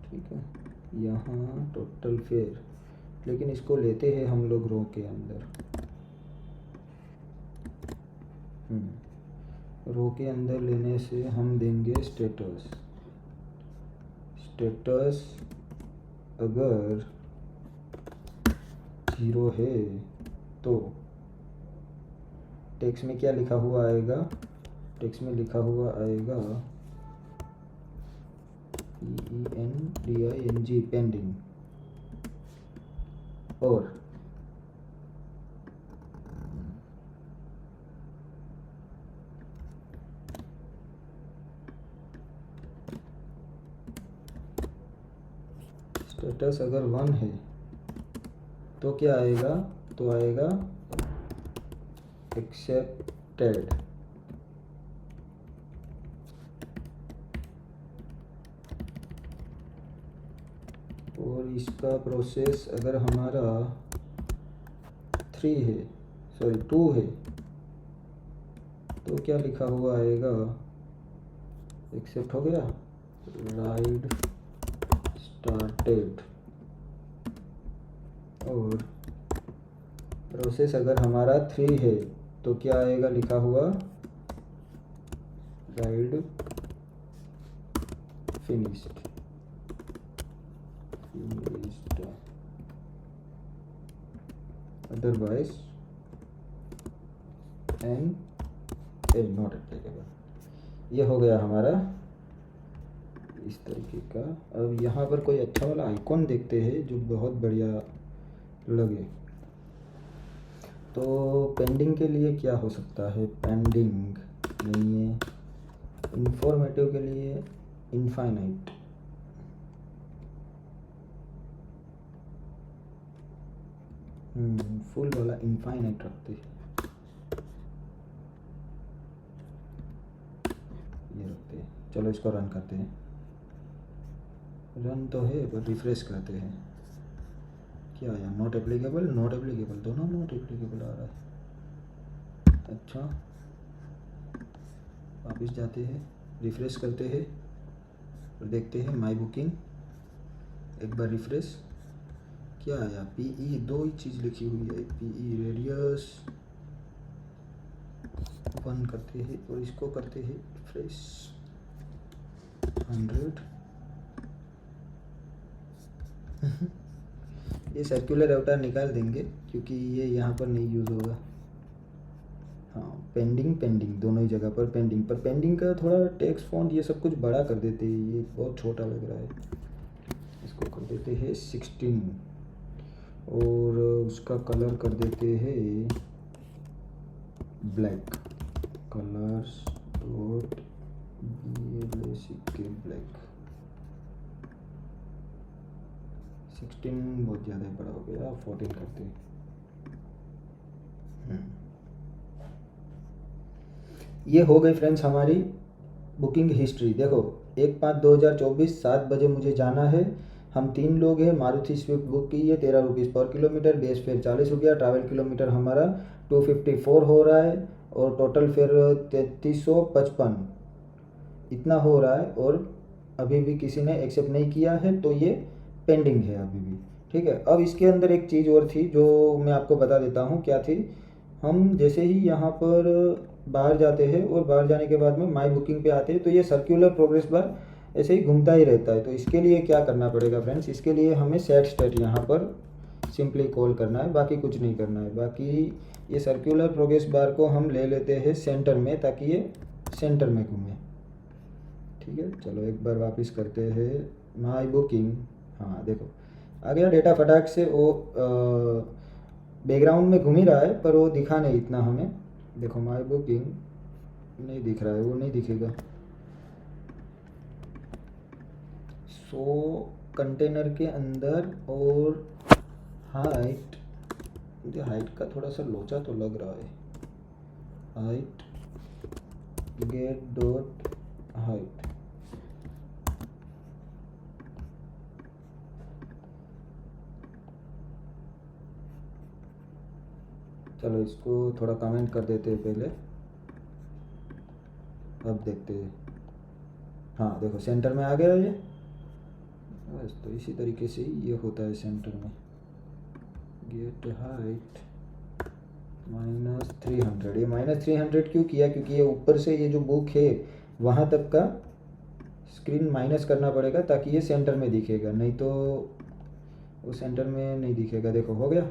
ठीक है, यहाँ टोटल फेयर, लेकिन इसको लेते हैं हम लोग रो के अंदर। रो के अंदर लेने से हम देंगे स्टेटस। स्टेटस अगर 0 है तो टेक्स्ट में क्या लिखा हुआ आएगा, टेक्स्ट में लिखा हुआ आएगा PENDING पेंडिंग, और स्टेटस अगर 1 है तो क्या आएगा, तो आएगा एक्सेप्टेड। और इसका प्रोसेस अगर हमारा 3 है, सॉरी 2 है, तो क्या लिखा हुआ आएगा, एक्सेप्ट हो गया, राइड स्टार्टेड। और प्रोसेस अगर हमारा 3 है तो क्या आएगा लिखा हुआ, ride finished. Otherwise and not applicable. ये हो गया हमारा इस तरीके का। अब यहाँ पर कोई अच्छा वाला आइकॉन देखते हैं जो बहुत बढ़िया लगे। तो पेंडिंग के लिए क्या हो सकता है, पेंडिंग नहीं है, इंफॉर्मेटिव के लिए इनफाइनाइट, फुल वाला इनफाइनाइट रखते हैं, ये रखते हैं। चलो इसको रन करते हैं, रन तो है पर रिफ्रेश करते हैं। क्या आया, नॉट एप्लीकेबल, नॉट एप्लीकेबल, दोनों नॉट एप्लीकेबल आ रहा है। अच्छा, वापस जाते हैं, रिफ़्रेश करते हैं और देखते हैं माई बुकिंग। एक बार रिफ़्रेश, क्या आया? पीई, दो ही चीज़ लिखी हुई है, पीई रेडियस 1 करते हैं और इसको करते हैं रिफ़्रेश 100। ये सर्कुलर अवतार निकाल देंगे क्योंकि ये यहाँ पर नहीं यूज़ होगा। हाँ, पेंडिंग पेंडिंग दोनों ही जगह पर पेंडिंग, पर पेंडिंग का थोड़ा टेक्स्ट फॉन्ट ये सब कुछ बड़ा कर देते हैं, ये बहुत छोटा लग रहा है। इसको कर देते हैं 16 और उसका कलर कर देते हैं black, colours dot BLACK black. 16 बहुत ज़्यादा बड़ा हो गया, 14 करते हैं। ये हो गई फ्रेंड्स हमारी बुकिंग हिस्ट्री। देखो 1/5/2024 7 बजे मुझे जाना है। हम 3 लोग हैं। मारुति स्विफ्ट बुक की है, 13 रुपीज़ पर किलोमीटर, बेस फेयर 40 रुपया, ट्रैवल किलोमीटर हमारा 254 हो रहा है और टोटल फेयर 3355 इतना हो रहा है। और अभी भी किसी ने एक्सेप्ट नहीं किया है तो ये पेंडिंग है अभी भी। ठीक है, अब इसके अंदर एक चीज़ और थी जो मैं आपको बता देता हूँ क्या थी। हम जैसे ही यहाँ पर बाहर जाते हैं और बाहर जाने के बाद में माई बुकिंग पे आते हैं तो ये सर्कुलर प्रोग्रेस बार ऐसे ही घूमता ही रहता है। तो इसके लिए क्या करना पड़ेगा फ्रेंड्स, इसके लिए हमें सेट स्टेट यहाँ पर सिंपली कॉल करना है, बाकी कुछ नहीं करना है। बाकी ये सर्कुलर प्रोग्रेस बार को हम ले लेते हैं सेंटर में ताकि ये सेंटर में घूमे। ठीक है, चलो एक बार वापस करते हैं माई बुकिंग। हाँ देखो आ गया डेटा फटाक से। वो बैकग्राउंड में घूम ही रहा है पर वो दिखा नहीं इतना हमें। देखो माई बुकिंग नहीं दिख रहा है, वो नहीं दिखेगा। कंटेनर के अंदर और हाइट, मुझे हाइट का थोड़ा सा लोचा तो लग रहा है। हाइट गेट डॉट हाइट, चलो इसको थोड़ा कमेंट कर देते हैं पहले, अब देखते हैं। हाँ देखो सेंटर में आ गया ये, बस तो इसी तरीके से ही ये होता है सेंटर में। गेट हाइट -300, ये -300 क्यों किया? क्योंकि ये ऊपर से ये जो बुक है वहाँ तक का स्क्रीन माइनस करना पड़ेगा ताकि ये सेंटर में दिखेगा, नहीं तो वो सेंटर में नहीं दिखेगा। देखो हो गया,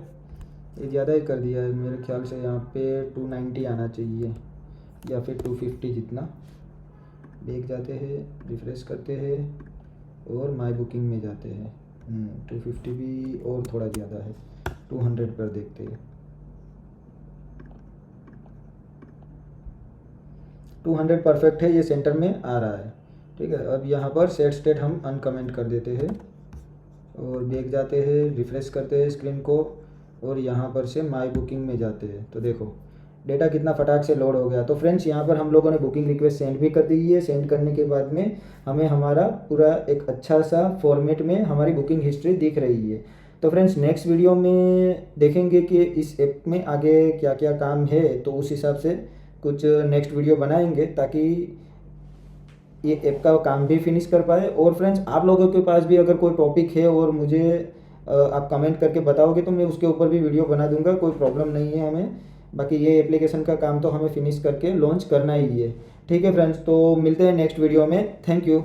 ये ज़्यादा ही कर दिया है मेरे ख्याल से। यहाँ पे 290 आना चाहिए या फिर 250 जितना। बैक जाते हैं, रिफ्रेश करते हैं और माई बुकिंग में जाते हैं। 250 भी और थोड़ा ज़्यादा है, 200 पर देखते हैं। 200 परफेक्ट है, ये सेंटर में आ रहा है। ठीक है, अब यहाँ पर सेट स्टेट हम अनकमेंट कर देते हैं और बैक जाते हैं, रिफ्रेश करते हैं स्क्रीन को और यहाँ पर से माई बुकिंग में जाते हैं। तो देखो डेटा कितना फटाक से लोड हो गया। तो फ्रेंड्स यहाँ पर हम लोगों ने बुकिंग रिक्वेस्ट सेंड भी कर दी है। सेंड करने के बाद में हमें हमारा पूरा एक अच्छा सा फॉर्मेट में हमारी बुकिंग हिस्ट्री दिख रही है। तो फ्रेंड्स नेक्स्ट वीडियो में देखेंगे कि इस ऐप में आगे क्या क्या काम है, तो उस हिसाब से कुछ नेक्स्ट वीडियो बनाएंगे ताकि ये ऐप का काम भी फिनिश कर पाए। और फ्रेंड्स आप लोगों के पास भी अगर कोई टॉपिक है और मुझे आप कमेंट करके बताओगे तो मैं उसके ऊपर भी वीडियो बना दूंगा, कोई प्रॉब्लम नहीं है हमें। बाकी ये एप्लीकेशन का काम तो हमें फिनिश करके लॉन्च करना ही है। ठीक है फ्रेंड्स, तो मिलते हैं नेक्स्ट वीडियो में। Thank you.